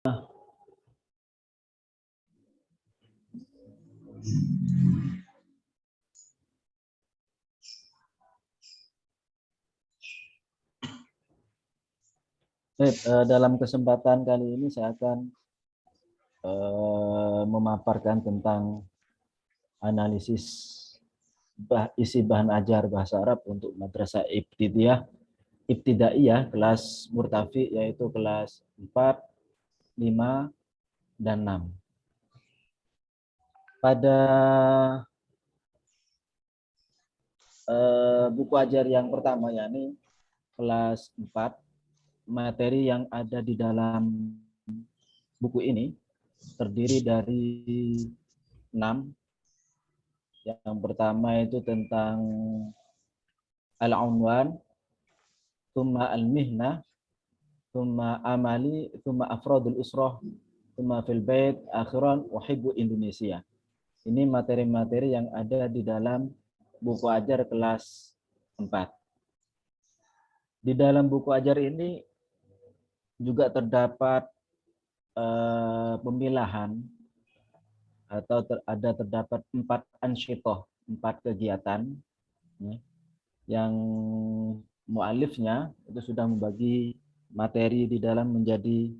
Dalam kesempatan kali ini saya akan memaparkan tentang analisis isi bahan ajar bahasa Arab untuk madrasah ibtidaiyah kelas murtafi, yaitu kelas 4, 5, dan 6. Pada buku ajar yang pertama, yakni kelas 4, materi yang ada di dalam buku ini terdiri dari 6. Yang pertama itu tentang al-unwan, thumma al-mihnah, thumma amali, thumma afradul usrah, thumma fil bait, akhiran wahibbu Indonesia. Ini materi-materi yang ada di dalam buku ajar kelas 4. Di dalam buku ajar ini juga terdapat pemilahan atau terdapat 4 ansyitoh, 4 kegiatan ya, yang mu'alifnya itu sudah membagi materi di dalam menjadi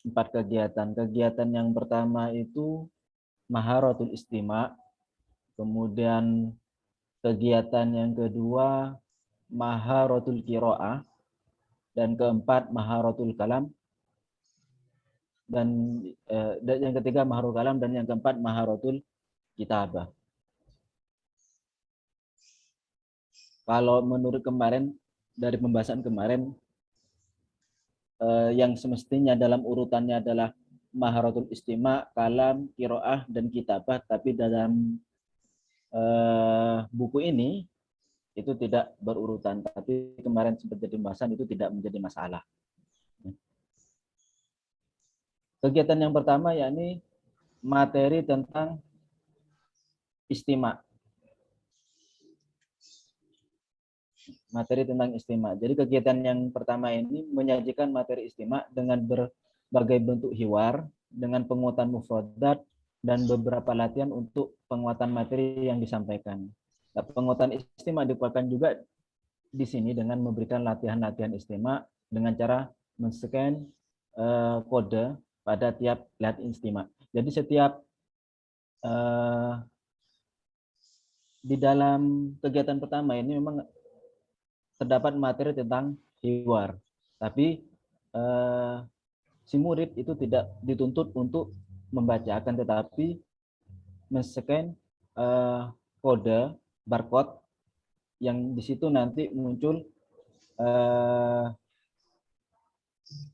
4 kegiatan. Kegiatan yang pertama itu maharatul istima', kemudian kegiatan yang kedua maharatul qiraah, dan keempat maharatul kalam, dan yang ketiga maharatul kalam, dan yang keempat maharatul kitabah. Kalau menurut kemarin, dari pembahasan kemarin, yang semestinya dalam urutannya adalah maharatul istima', kalam, qiraah, dan kitabah, tapi dalam buku ini itu tidak berurutan. Tapi kemarin sempat jadi pembahasan, itu tidak menjadi masalah. Kegiatan yang pertama yakni materi tentang istima'. Materi tentang istima'. Jadi kegiatan yang pertama ini menyajikan materi istima' dengan berbagai bentuk hiwar, dengan penguatan mufradat, dan beberapa latihan untuk penguatan materi yang disampaikan. Nah, penguatan istima' dilakukan juga di sini dengan memberikan latihan-latihan istima' dengan cara men-scan kode pada tiap latihan istima'. Jadi setiap di dalam kegiatan pertama ini memang terdapat materi tentang hiwar, tapi si murid itu tidak dituntut untuk membaca, akan tetapi men-scan kode barcode yang di situ nanti muncul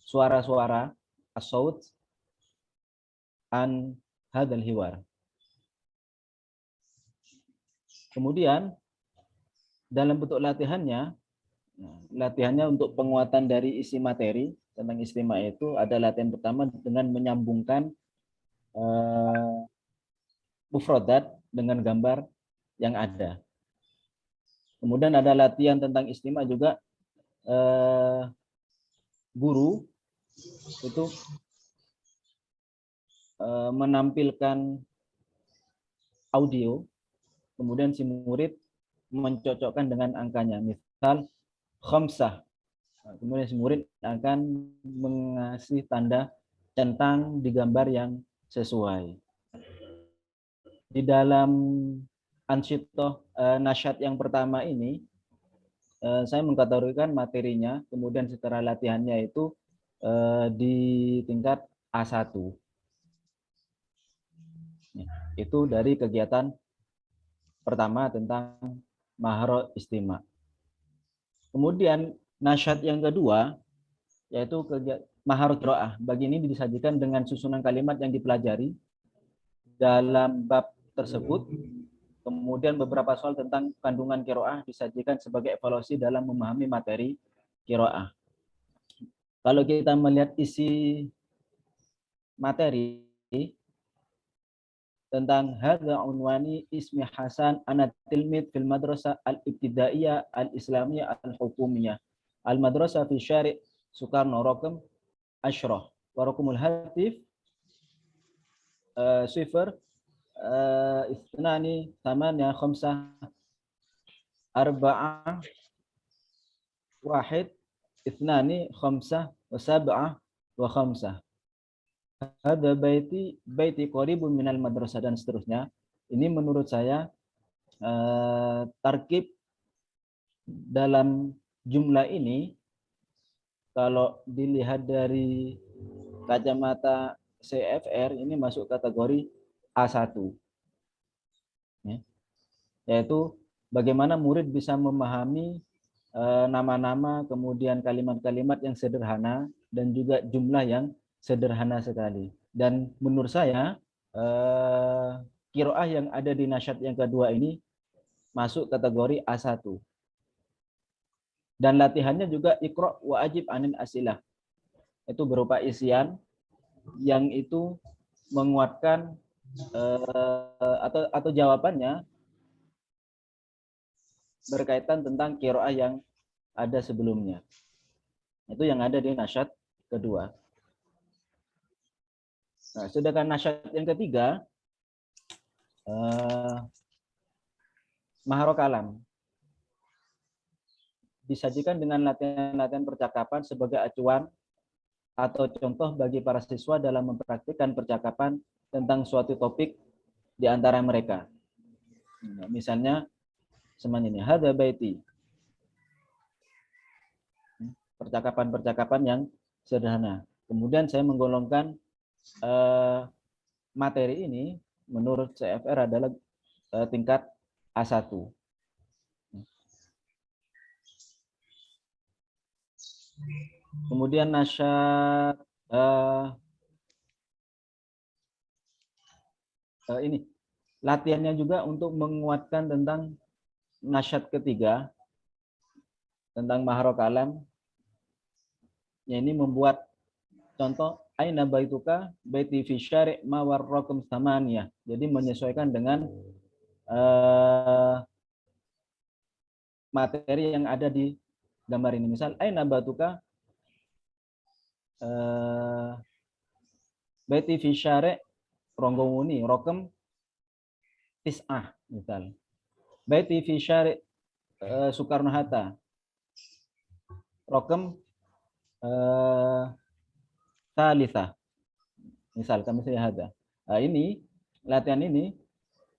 suara-suara as-saut an hadal hiwar. Kemudian dalam bentuk latihannya untuk penguatan dari isi materi tentang istima' itu ada latihan pertama dengan menyambungkan mufradat dengan gambar yang ada. Kemudian ada latihan tentang istima' juga, guru itu menampilkan audio, kemudian si murid mencocokkan dengan angkanya. Misal khamsah, kemudian si murid akan mengasih tanda centang di gambar yang sesuai. Di dalam ansyitoh nasyat yang pertama ini, saya mengkategorikan materinya, kemudian setelah latihannya itu di tingkat A1. Itu dari kegiatan pertama tentang maharo istima'. Kemudian nasyat yang kedua yaitu maharo qiraah. Bagi ini disajikan dengan susunan kalimat yang dipelajari dalam bab tersebut. Kemudian beberapa soal tentang kandungan qiraah disajikan sebagai evaluasi dalam memahami materi qiraah. Kalau kita melihat isi materi tentang hadza unwani ismi Hasan ana tilmid fil madrasah al-ibtidaiyah al-islamiyah al-hukumiyah al-madrasah fi syari' Soekarno Rokem Ashrah. Warakumul hatif صفر اثنان ثمانية خمسة أربعة واحد اثنان خمسة وسبعة وخمسة. Ada baiti qaribun minal madrasah dan seterusnya. Ini menurut saya tarkib dalam jumlah ini kalau dilihat dari kacamata CFR ini masuk kategori A1. Ya. Yaitu bagaimana murid bisa memahami nama-nama, kemudian kalimat-kalimat yang sederhana dan juga jumlah yang sederhana sekali. Dan menurut saya qiraah yang ada di nasyad yang kedua ini masuk kategori A1. Dan latihannya juga iqra wa ajib anil asilah. Itu berupa isian yang itu menguatkan atau jawabannya berkaitan tentang qiraah yang ada sebelumnya. Itu yang ada di nasyad kedua. Nah, sedangkan nasyad yang ketiga maharo kalam disajikan dengan latihan-latihan percakapan sebagai acuan atau contoh bagi para siswa dalam mempraktikkan percakapan tentang suatu topik di antara mereka. Nah, misalnya seperti ini, hadza baiti. Percakapan-percakapan yang sederhana. Kemudian saya menggolongkan materi ini menurut CFR adalah tingkat A1. Kemudian nasyad ini latihannya juga untuk menguatkan tentang nasyad ketiga tentang maharo kalam. Ya, ini membuat contoh aina baituka baiti fi syari' ma warrakum tsamaniyah. Jadi menyesuaikan dengan materi yang ada di gambar ini. Misal aina batuka baiti fi syari' ronggowuni rokem tis'ah misal. Baiti fi syari' Soekarno Hatta rokem thalithah. Misal kami saya ada. Nah, ini latihan ini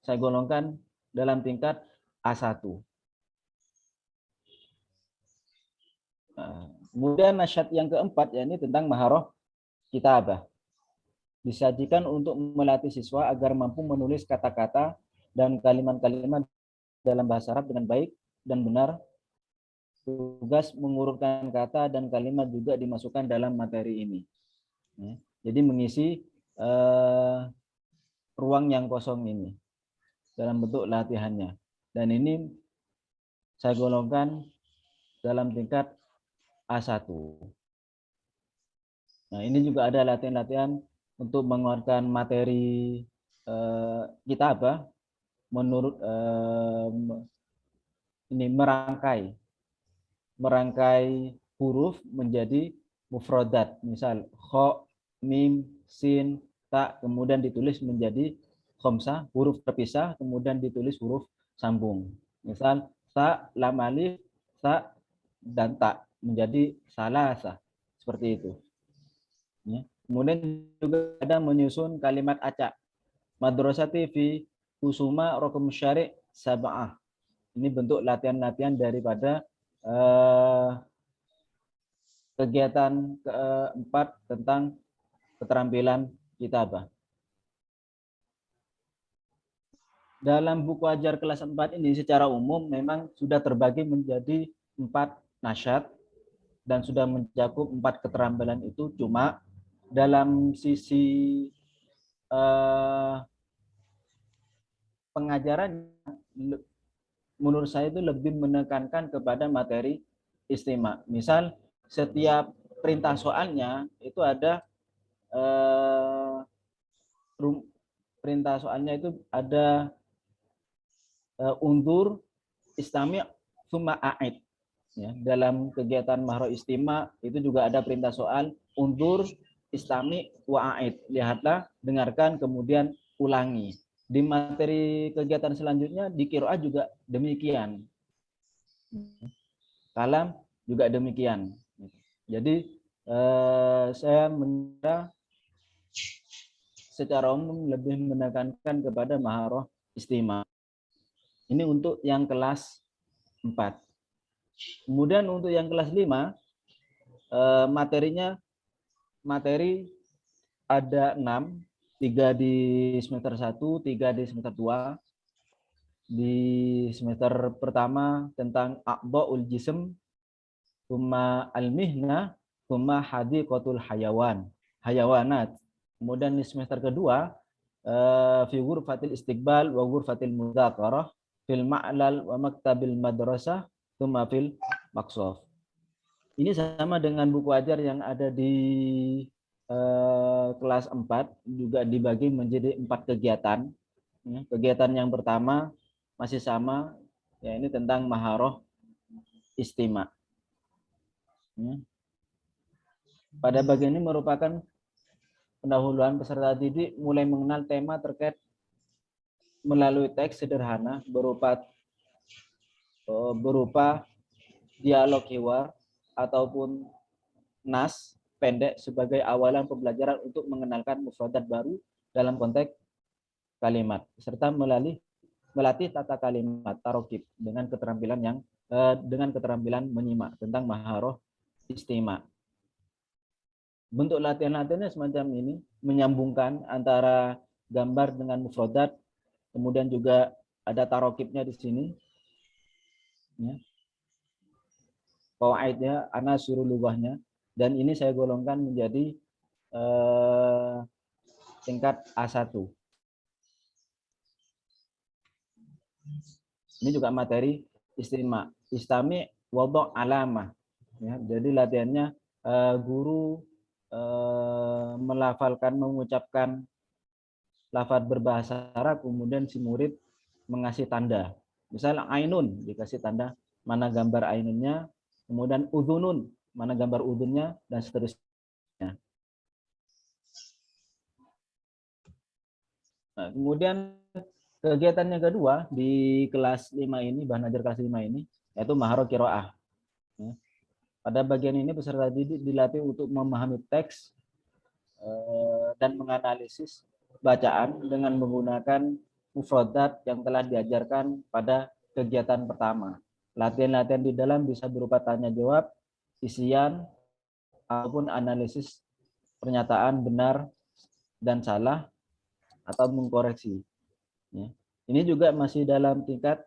saya golongkan dalam tingkat A1. Nah, kemudian nasyad yang keempat yakni tentang maharoh kitabah. Disajikan untuk melatih siswa agar mampu menulis kata-kata dan kalimat-kalimat dalam bahasa Arab dengan baik dan benar. Tugas mengurutkan kata dan kalimat juga dimasukkan dalam materi ini. Jadi mengisi ruang yang kosong ini dalam bentuk latihannya. Dan ini saya golongkan dalam tingkat A1. Nah, ini juga ada latihan-latihan untuk menguatkan materi kitabah menurut ini merangkai huruf menjadi mufradat. Misal kha, mim, sin, ta, kemudian ditulis menjadi khamsah, huruf terpisah, kemudian ditulis huruf sambung. Misal sa, lam alif, sa, dan ta menjadi salasa. Seperti itu. Ya. Kemudian juga ada menyusun kalimat acak. Madrasati fi kusuma rokum syari' sab'ah. Ini bentuk latihan-latihan daripada kegiatan keempat tentang keterampilan kitabah. Dalam buku ajar kelas 4 ini secara umum memang sudah terbagi menjadi 4 nasyad dan sudah mencakup 4 keterampilan itu. Cuma dalam sisi pengajaran menurut saya itu lebih menekankan kepada materi istima. Misal setiap perintah soalnya itu ada perintah soalnya itu ada undur, istami' tsumma a'id. Ya, dalam kegiatan mahro istima itu juga ada perintah soal undur, istami wa'aid. Lihatlah, dengarkan, kemudian ulangi. Di materi kegiatan selanjutnya di qiraah juga demikian. Kalam juga demikian. Jadi saya mengira secara umum lebih menekankan kepada maharoh istima. Ini untuk yang kelas 4. Kemudian untuk yang kelas 5, materinya materi ada 6, 3 di semester 1, 3 di semester 2. Di semester pertama tentang a'dha'ul jism, thumma al-mihna, thumma hadiqatul hayawanat. Kemudian di semester kedua fi ghurfatil istiqbal wa ghurfatil mudzakarah fil ma'lal wa maktabil madrasah thumma fil maqsaf. Ini sama dengan buku ajar yang ada di kelas 4, juga dibagi menjadi 4 kegiatan. Kegiatan yang pertama masih sama, ya ini tentang maharoh istima. Pada bagian ini merupakan pendahuluan peserta didik mulai mengenal tema terkait melalui teks sederhana berupa dialog hiwar ataupun nas pendek sebagai awalan pembelajaran untuk mengenalkan mufradat baru dalam konteks kalimat, serta melatih tata kalimat tarokib dengan keterampilan menyimak tentang maharoh istima. Bentuk latihan-latihannya semacam ini, menyambungkan antara gambar dengan mufradat, kemudian juga ada tarokibnya di sini. Ya. Qawaidnya, anasirul lughahnya, dan ini saya golongkan menjadi tingkat A1. Ini juga materi istima, istami wadha' alamah. Ya, jadi latihannya guru melafalkan, mengucapkan lafaz berbahasa Arab, kemudian si murid mengasih tanda. Misalnya ainun, dikasih tanda mana gambar ainunnya, kemudian udhunun, mana gambar udhunnya, dan seterusnya. Nah, kemudian kegiatan yang kedua di kelas 5 ini, bahan ajar kelas 5 ini, yaitu maharoh qiraah. Pada bagian ini peserta didik dilatih untuk memahami teks dan menganalisis bacaan dengan menggunakan mufradat yang telah diajarkan pada kegiatan pertama. Latihan-latihan di dalam bisa berupa tanya jawab, isian, ataupun analisis pernyataan benar dan salah atau mengkoreksi. Ini juga masih dalam tingkat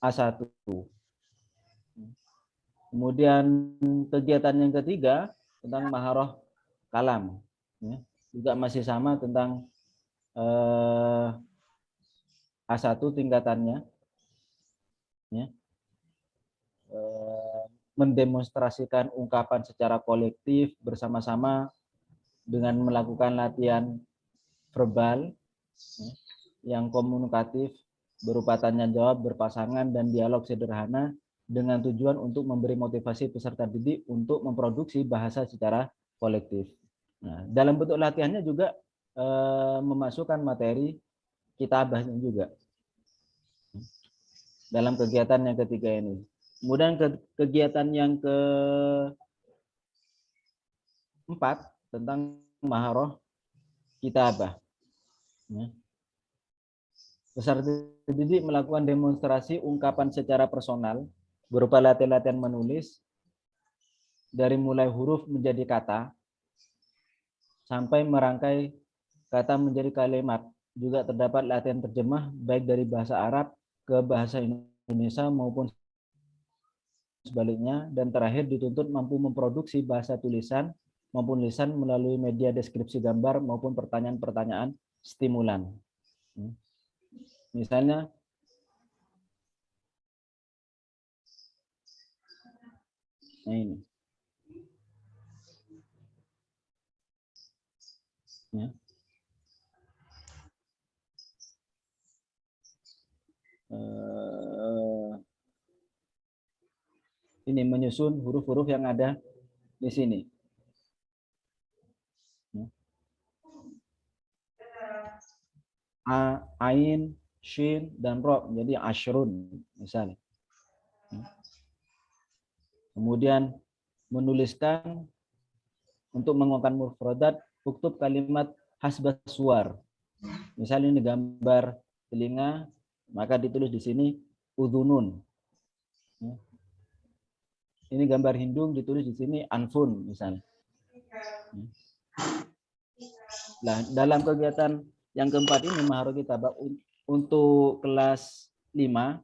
A1. Kemudian kegiatan yang ketiga tentang maharoh kalam, juga masih sama tentang A1 tingkatannya, mendemonstrasikan ungkapan secara kolektif bersama-sama dengan melakukan latihan verbal yang komunikatif berupa tanya jawab berpasangan dan dialog sederhana dengan tujuan untuk memberi motivasi peserta didik untuk memproduksi bahasa secara kolektif. Nah, dalam bentuk latihannya juga memasukkan materi kitabahnya juga dalam kegiatan yang ketiga ini. Kemudian kegiatan yang keempat tentang maharoh kitabah. Peserta didik melakukan demonstrasi ungkapan secara personal berupa latihan-latihan menulis dari mulai huruf menjadi kata sampai merangkai kata menjadi kalimat. Juga terdapat latihan terjemah baik dari bahasa Arab ke bahasa Indonesia maupun sebaliknya, dan terakhir dituntut mampu memproduksi bahasa tulisan maupun lisan melalui media deskripsi gambar maupun pertanyaan-pertanyaan stimulan. Misalnya nah ini. Ya. Ini menyusun huruf-huruf yang ada di sini. Ain, shin, dan ro. Jadi ashrun misalnya. Kemudian menuliskan untuk menguatkan mufradat, uktub kalimat hasbas suar. Misalnya ini gambar telinga, maka ditulis di sini udhunun. Ini gambar hindung, ditulis di sini anfun misalnya. Nah, dalam kegiatan yang keempat ini maharo kitabah untuk kelas 5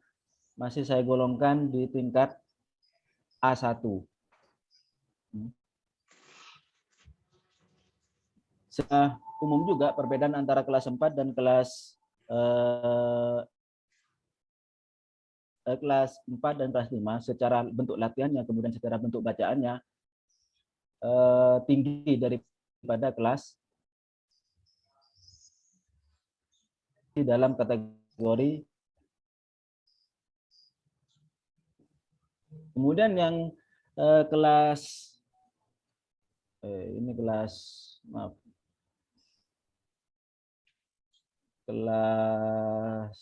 masih saya golongkan di tingkat A1. Umum juga perbedaan antara kelas 4 dan kelas 4 dan kelas 5 secara bentuk latihannya, kemudian secara bentuk bacaannya tinggi daripada kelas di dalam kategori. Kemudian yang kelas ini kelas kelas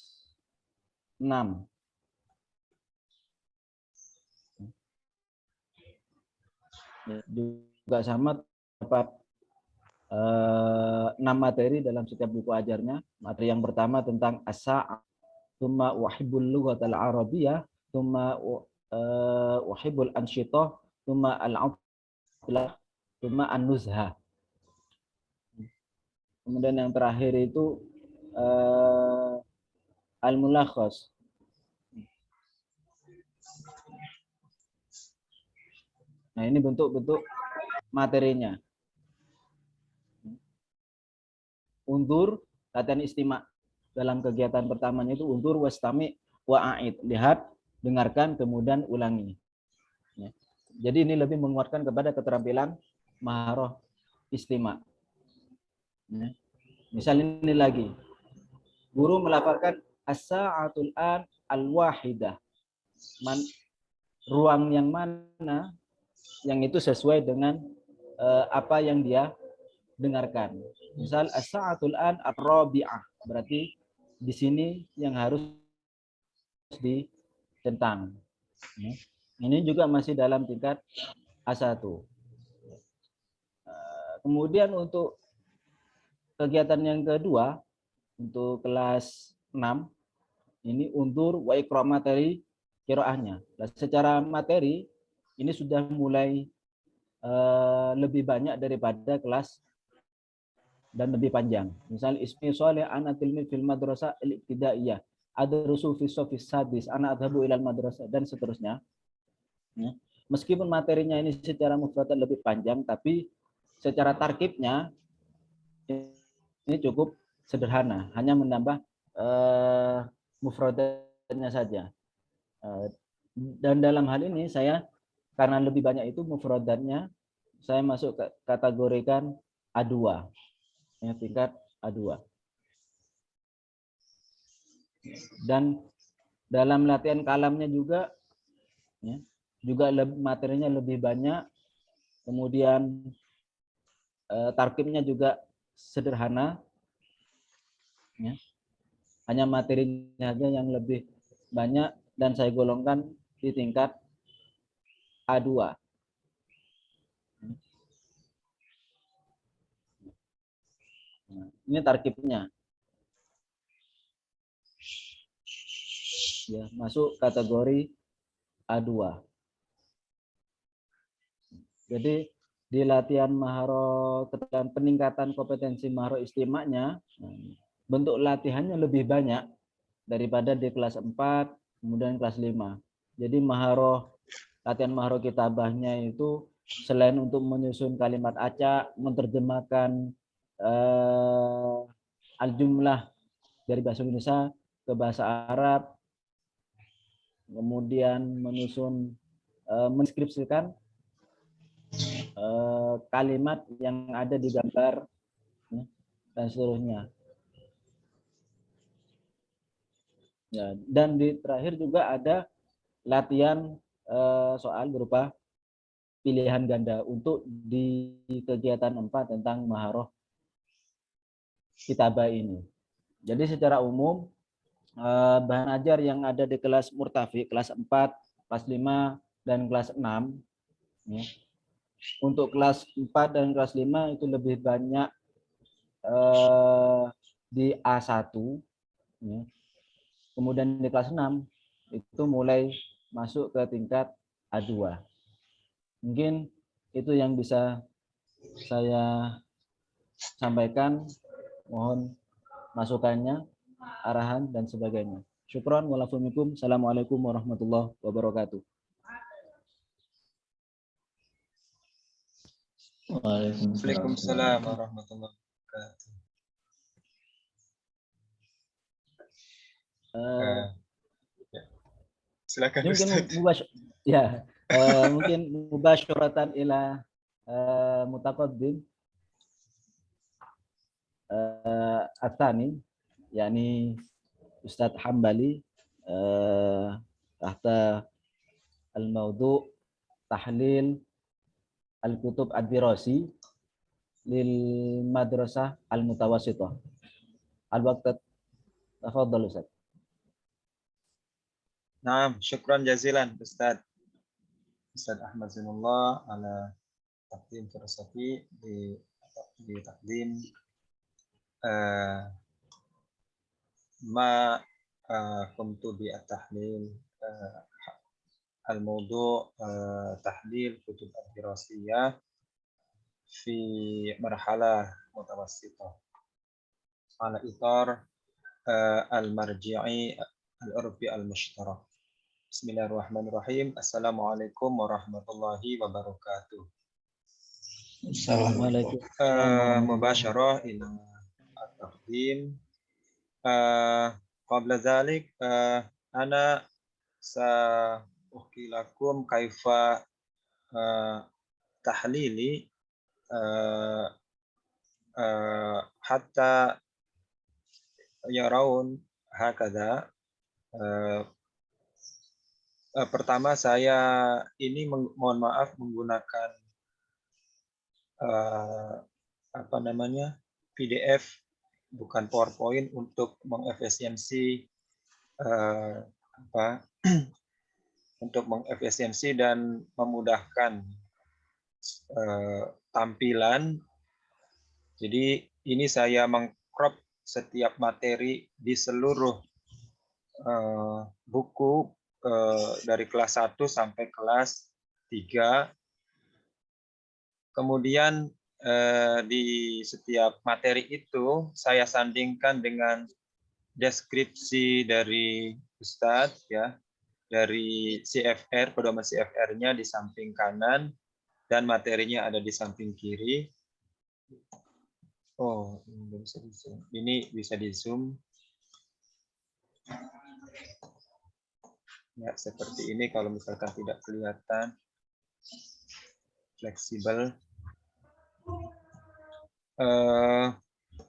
6. Juga sama dapat 6 materi dalam setiap buku ajarnya. Materi yang pertama tentang as-sa', tsumma uhibbul lughatal arabiyyah, tsumma uhibbul ansyitah, tsumma al-'atlah, tsumma an-nuzhah. Kemudian yang terakhir itu al-mulakhas. Nah, ini bentuk-bentuk materinya. Undur, latihan istimak. Dalam kegiatan pertamanya itu undur, wastami, wa'aid. Lihat, dengarkan, kemudian ulangi. Ya. Jadi ini lebih menguatkan kepada keterampilan maharoh istimak. Ya. Misal ini lagi. Guru melafalkan as-sa'atul an al-wahidah. Ruang yang mana yang itu sesuai dengan apa yang dia dengarkan. Misal as-sa'atul an ar-rabi'ah, berarti di sini yang harus ditentang. Ini juga masih dalam tingkat A1. Kemudian untuk kegiatan yang kedua untuk kelas 6 ini undur wa iqra materi qiraahnya. Secara materi ini sudah mulai lebih banyak daripada kelas dan lebih panjang. Misal ismi sholih ana tilmi fil madrasah al-ibtidaiyah, adrusu fi shafis sadis, ana adhabu ilal madrasah, dan seterusnya. Ya. Meskipun materinya ini secara mufradat lebih panjang, tapi secara tarkibnya ini cukup sederhana, hanya menambah mufradatnya saja. Dan dalam hal ini saya karena lebih banyak itu mufradatnya, saya masuk ke kategorikan A2. Ya, tingkat A2. Dan dalam latihan kalamnya juga ya, juga materinya lebih banyak, kemudian tarkibnya juga sederhana, ya. Hanya materinya aja yang lebih banyak, dan saya golongkan di tingkat A2. Nah, ini tarkibnya. Ya, masuk kategori A2. Jadi di latihan maharo ketika peningkatan kompetensi maharo istimaknya, bentuk latihannya lebih banyak daripada di kelas 4 kemudian kelas 5. Jadi latihan maharo kitabahnya itu selain untuk menyusun kalimat acak, menerjemahkan al-jumlah dari bahasa Indonesia ke bahasa Arab, kemudian menyusun menskripsikan kalimat yang ada di gambar dan seterusnya. Ya, dan di terakhir juga ada latihan soal berupa pilihan ganda untuk di kegiatan 4 tentang maharoh kitabah ini. Jadi secara umum bahan ajar yang ada di kelas Murtafi, kelas 4, kelas 5, dan kelas 6. Ya. Untuk kelas 4 dan kelas 5 itu lebih banyak di A1. Ya. Kemudian di kelas 6 itu mulai masuk ke tingkat A2. Mungkin itu yang bisa saya sampaikan. Mohon masukannya, arahan, dan sebagainya. Syukron, walafumikum. Assalamualaikum warahmatullahi wabarakatuh. Waalaikumsalam warahmatullahi wabarakatuh. Silakan Ustaz. Mungkin mubasyaratan ila mutaqaddim Atsani, yakni Ustadz Hambali, tahta al-mawdu' tahlil al-kutub ad-dirasi lil madrasah al-mutawassithah. Al-waqt, tafadhal Ustaz. Naam, syukran jazilan Ustaz Ahmad Zinullah ala taqdim filosofi di taqdim ma kuntu bi at-tahlil al-mawdu' tahlil kutub ad-dirasiyah fi marhalah mutawassithah ala itar al-marji'i al-urfi al-mushtarak. Bismillahirrahmanirrahim. Assalamualaikum warahmatullahi wabarakatuh. Assalamualaikum. Mubasyarah ila at-taqdim. Qabla dzalik ana sa'uhki lakum kaifa tahlili hatta yarawun hakadha. Pertama saya ini mohon maaf menggunakan PDF bukan PowerPoint untuk mengefisiensi untuk mengefisiensi dan memudahkan tampilan. Jadi ini saya mengcrop setiap materi di seluruh buku dari kelas 1 sampai kelas 3. Kemudian di setiap materi itu saya sandingkan dengan deskripsi dari Ustadz, ya, dari CFR, pedoman CFR-nya di samping kanan dan materinya ada di samping kiri. Oh, ini bisa di zoom. Ya, seperti ini kalau misalkan tidak kelihatan. Fleksibel.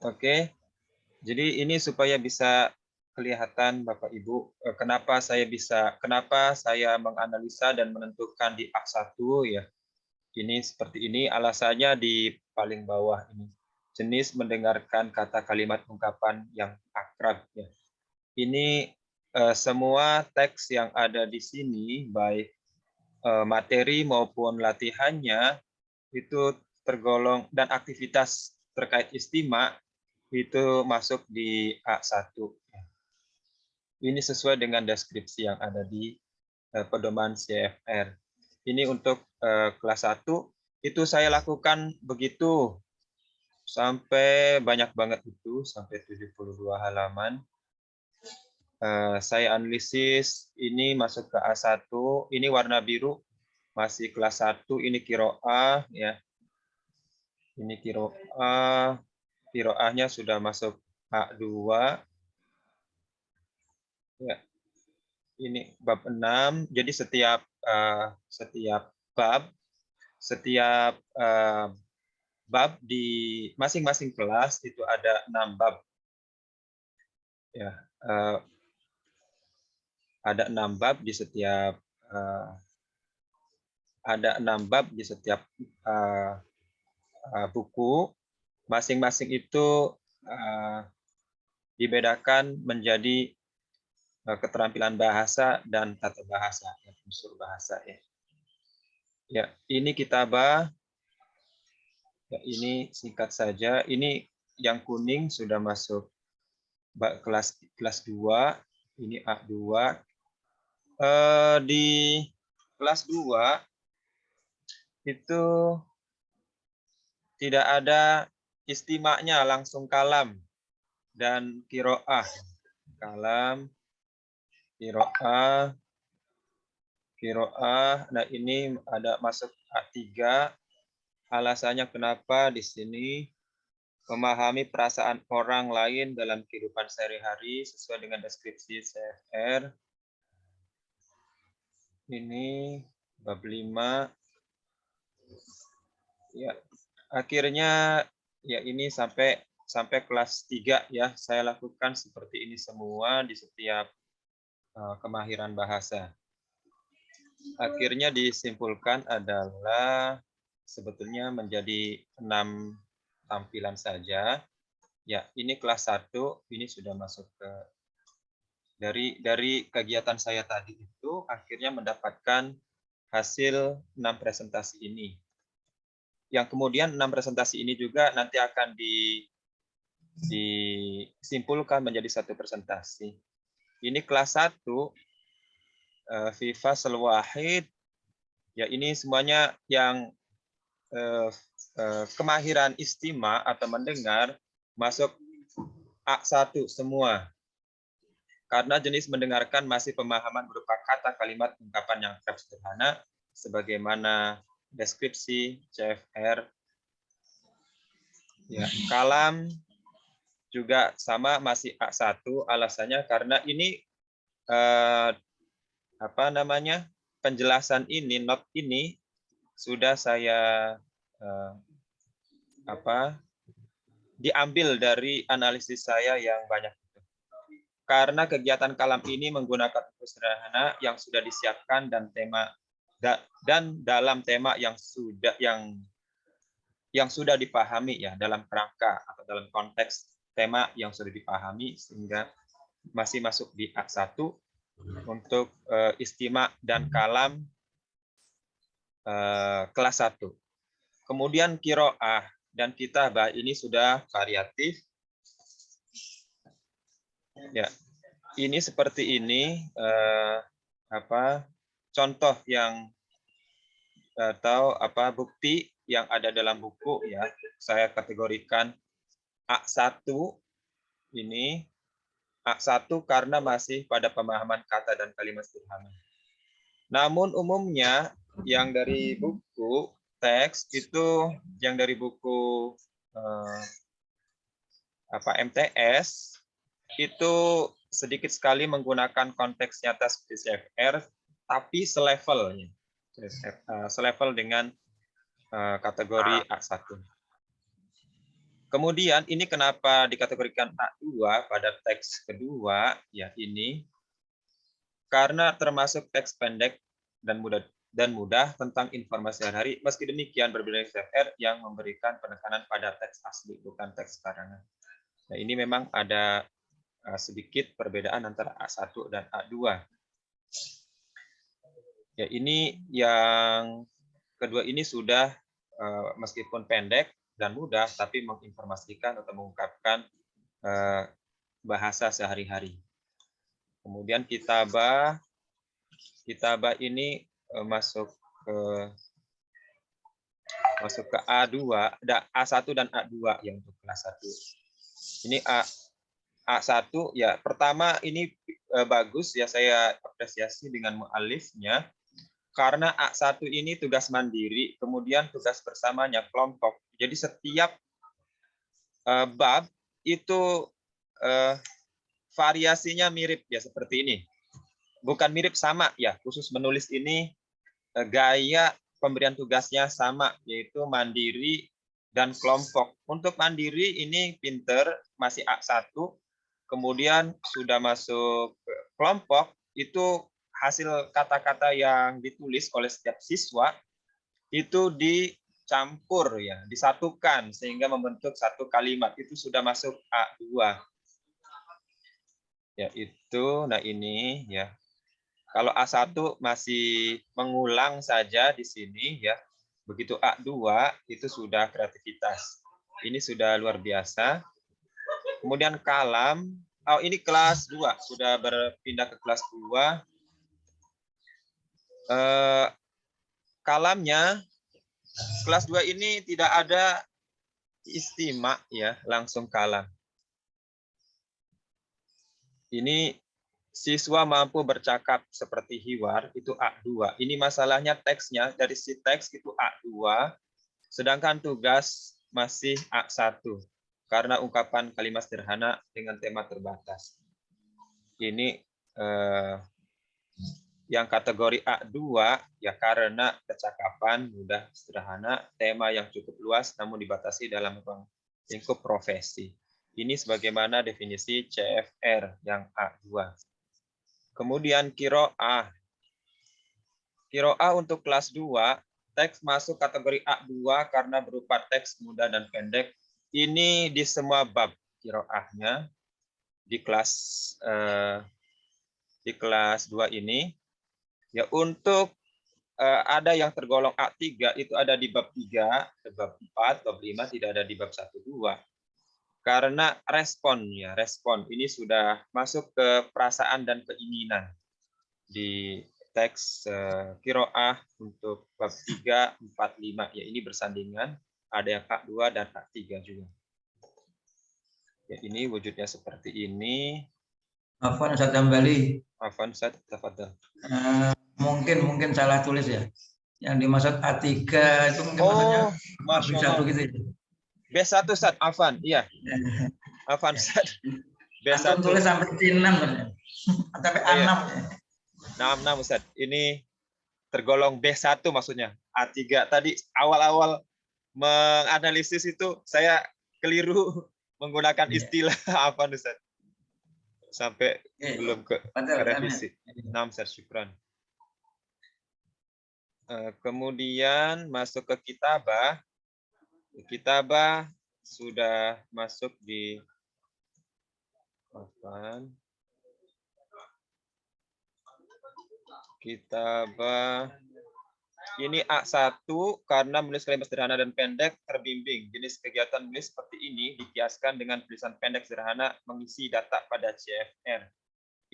Oke. Jadi ini supaya bisa kelihatan Bapak Ibu, kenapa saya menganalisa dan menentukan di A1 ya. Ini seperti ini, alasannya di paling bawah ini. Jenis mendengarkan kata kalimat ungkapan yang akrab ya. Ini semua teks yang ada di sini, baik materi maupun latihannya, itu tergolong, dan aktivitas terkait istimak itu masuk di A1. Ini sesuai dengan deskripsi yang ada di pedoman CFR. Ini untuk kelas 1, itu saya lakukan begitu sampai banyak banget itu, sampai 72 halaman. Saya analisis, ini masuk ke A1, ini warna biru, masih kelas 1, ini qiraah ya. Ini qiraahnya sudah masuk A2. Ya. Ini bab 6. Jadi setiap bab di masing-masing kelas itu ada 6 bab. Ya, ada 6 bab di setiap buku. Masing-masing itu dibedakan menjadi keterampilan bahasa dan tata bahasa, unsur bahasa ya. Ya, ini kitabah. Ya, ini singkat saja. Ini yang kuning sudah masuk kelas 2, ini A2. Di kelas 2 itu tidak ada istimanya, langsung kalam dan kiroah. Kalam, kiroah. Nah, ini ada masuk A3. Alasannya kenapa di sini memahami perasaan orang lain dalam kehidupan sehari-hari sesuai dengan deskripsi CFR. Ini bab 5. Ya, akhirnya ya ini sampai kelas 3 ya. Saya lakukan seperti ini semua di setiap kemahiran bahasa. Akhirnya disimpulkan adalah sebetulnya menjadi 6 tampilan saja. Ya, ini kelas 1, ini sudah masuk ke dari kegiatan saya tadi itu akhirnya mendapatkan hasil 6 presentasi ini. Yang kemudian 6 presentasi ini juga nanti akan disimpulkan menjadi 1 presentasi. Ini kelas 1 Viva Selwahid. Ya, ini semuanya yang kemahiran istima atau mendengar masuk A1 semua. Karena jenis mendengarkan masih pemahaman berupa kata, kalimat, ungkapan yang kerap sederhana, sebagaimana deskripsi CFR. Ya, kalam juga sama masih A1, alasannya karena ini penjelasan ini, not ini sudah saya diambil dari analisis saya yang banyak. Karena kegiatan kalam ini menggunakan buku sederhana yang sudah disiapkan dan dalam tema yang sudah dipahami ya, dalam kerangka atau dalam konteks tema yang sudah dipahami, sehingga masih masuk di A1 untuk istima dan kalam kelas 1. Kemudian kiroah dan kitabah ini sudah variatif. Ya, ini seperti ini contoh yang atau bukti yang ada dalam buku ya. Saya kategorikan A1 ini A1 karena masih pada pemahaman kata dan kalimat sederhana. Namun umumnya yang dari buku teks itu, yang dari buku MTS itu sedikit sekali menggunakan konteks nyata seperti CFR, tapi selevel dengan kategori A1. Kemudian ini kenapa dikategorikan A2 pada teks kedua, ya ini karena termasuk teks pendek dan mudah tentang informasi sehari-hari. Meski demikian berbeda dengan CFR yang memberikan penekanan pada teks asli, bukan teks karangan. Nah, ini memang ada sedikit perbedaan antara A1 dan A2. Ya, ini yang kedua ini sudah meskipun pendek dan mudah, tapi menginformasikan atau mengungkapkan bahasa sehari-hari. Kemudian kitabah ini masuk ke A2, ada A1 dan A2 yang untuk kelas 1. Ini A1 ya, pertama ini bagus ya, saya apresiasi dengan mu'alifnya karena A1 ini tugas mandiri, kemudian tugas bersamanya kelompok. Jadi setiap bab itu variasinya mirip ya, seperti ini. Bukan mirip, sama ya, khusus menulis ini gaya pemberian tugasnya sama, yaitu mandiri dan kelompok. Untuk mandiri ini pinter, masih A1. Kemudian sudah masuk kelompok, itu hasil kata-kata yang ditulis oleh setiap siswa itu dicampur ya, disatukan sehingga membentuk satu kalimat. Itu sudah masuk A2. yaitu, nah ini ya. Kalau A1 masih mengulang saja di sini ya. Begitu A2 itu sudah kreativitas. Ini sudah luar biasa. Kemudian kalam, oh ini kelas 2, sudah berpindah ke kelas 2. Kalamnya kelas 2 ini tidak ada istimak ya, langsung kalam. Ini siswa mampu bercakap seperti hiwar, itu A2. Ini masalahnya teksnya, dari si teks itu A2, sedangkan tugas masih A1, karena ungkapan kalimat sederhana dengan tema terbatas. Ini yang kategori A2, ya karena kecakapan mudah sederhana, tema yang cukup luas namun dibatasi dalam ruang lingkup profesi. Ini sebagaimana definisi CFR yang A2. Kemudian kiro'ah. Kiro'ah untuk kelas 2, teks masuk kategori A2 karena berupa teks mudah dan pendek. Ini di semua bab kiro'ahnya di kelas 2 ini. Ya, untuk ada yang tergolong A3 itu ada di bab 3, bab 4, bab 5, tidak ada di bab 1, 2. Karena respon ini sudah masuk ke perasaan dan keinginan di teks kiro'ah untuk bab 3, 4, 5. Ya, ini bersandingan, ada yang A2 dan A3 juga. Ya, ini wujudnya seperti ini. Afwan Ustaz Hambali. Afwan Ustaz, tafadhal. Mungkin salah tulis ya. Yang dimaksud A3 itu mungkin maksudnya B1 gitu ya. B1 Ustaz, Afwan, iya. Afwan Ustaz. B1 tulis sampai C6 kan. Sampai A6 ya. 6 Ustaz. Ini tergolong B1 maksudnya. A3 tadi awal-awal menganalisis itu saya keliru menggunakan istilah apa Ustaz. Sampai belum ke revisi. 6 Ustaz, syukran. Kemudian masuk ke kitabah. Kitabah sudah masuk di kitabah. Ini A1 karena menulis kalimat sederhana dan pendek terbimbing. Jenis kegiatan menulis seperti ini dikiaskan dengan tulisan pendek sederhana mengisi data pada CFR.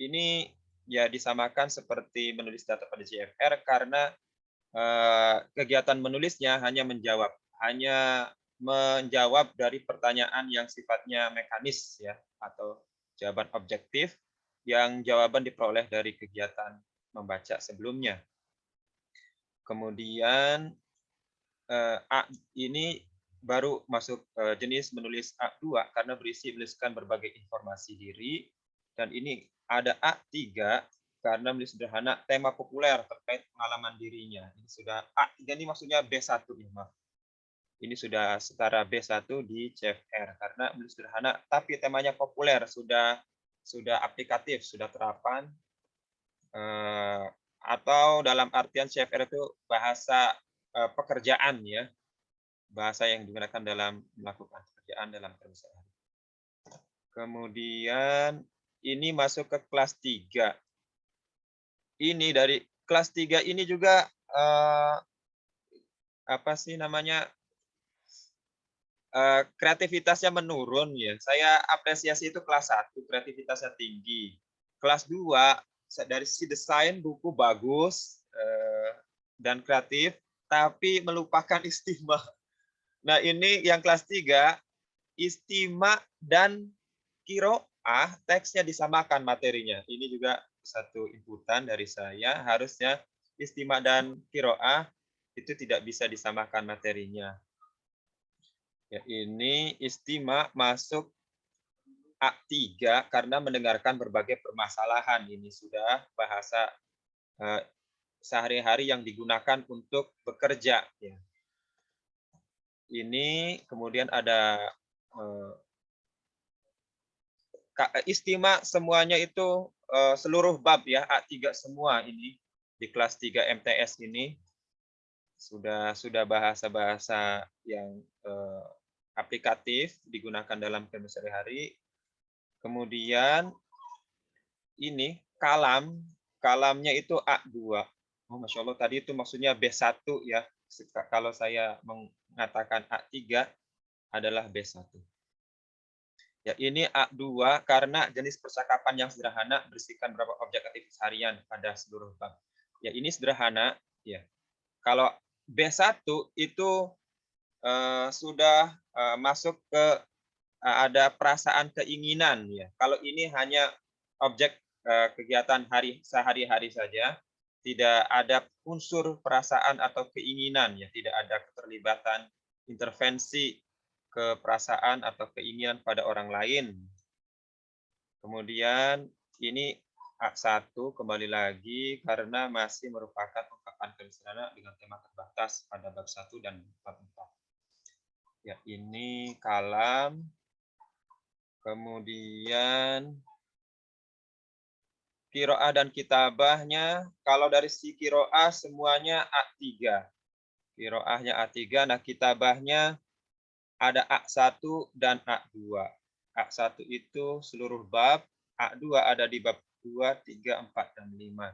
Ini ya disamakan seperti menulis data pada CFR karena kegiatan menulisnya hanya menjawab dari pertanyaan yang sifatnya mekanis ya, atau jawaban objektif yang jawaban diperoleh dari kegiatan membaca sebelumnya. Kemudian ini baru masuk jenis menulis A2 karena berisi menuliskan berbagai informasi diri, dan ini ada A3 karena menulis sederhana tema populer terkait pengalaman dirinya. Ini sudah A3 ini maksudnya B1 ya, maaf. Ini sudah setara B1 di CFR karena menulis sederhana tapi temanya populer, sudah aplikatif, sudah terapan, atau dalam artian CFR itu bahasa pekerjaan ya. Bahasa yang digunakan dalam melakukan pekerjaan dalam perusahaan. Kemudian ini masuk ke kelas 3. Ini dari kelas 3 ini juga kreativitasnya menurun ya. Saya apresiasi itu kelas 1 kreativitasnya tinggi. Kelas 2 dari sisi desain buku bagus dan kreatif, tapi melupakan istimak. Nah, ini yang kelas 3, istimak dan kiro'ah teksnya disamakan materinya. Ini juga satu inputan dari saya, harusnya istimak dan kiro'ah itu tidak bisa disamakan materinya. Ya, ini istimak masuk A3 karena mendengarkan berbagai permasalahan. Ini sudah bahasa sehari-hari yang digunakan untuk bekerja. Ya. Ini kemudian ada istimak semuanya itu seluruh bab ya, A3 semua ini di kelas 3 MTS ini sudah bahasa-bahasa yang aplikatif digunakan dalam kehidupan sehari-hari. Kemudian ini kalamnya itu A2. Oh, Masya Allah, tadi itu maksudnya B1 ya. Kalau saya mengatakan A3 adalah B1. Ya, ini A2 karena jenis percakapan yang sederhana berisikan beberapa objek aktivitas harian pada seluruh bab. Ya, ini sederhana ya. Kalau B1 itu sudah masuk ke ada perasaan keinginan ya. Kalau ini hanya objek kegiatan sehari-hari saja, tidak ada unsur perasaan atau keinginan ya, tidak ada keterlibatan intervensi ke perasaan atau keinginan pada orang lain. Kemudian ini A1 kembali lagi karena masih merupakan ungkapan sederhana dengan tema terbatas pada bab 1 dan bab 4. Ya, ini kalam. Kemudian qiraah dan kitabahnya, kalau dari si qiraah semuanya A3. Qiraahnya A3, nah kitabahnya ada A1 dan A2. A1 itu seluruh bab, A2 ada di bab 2, 3, 4, dan 5.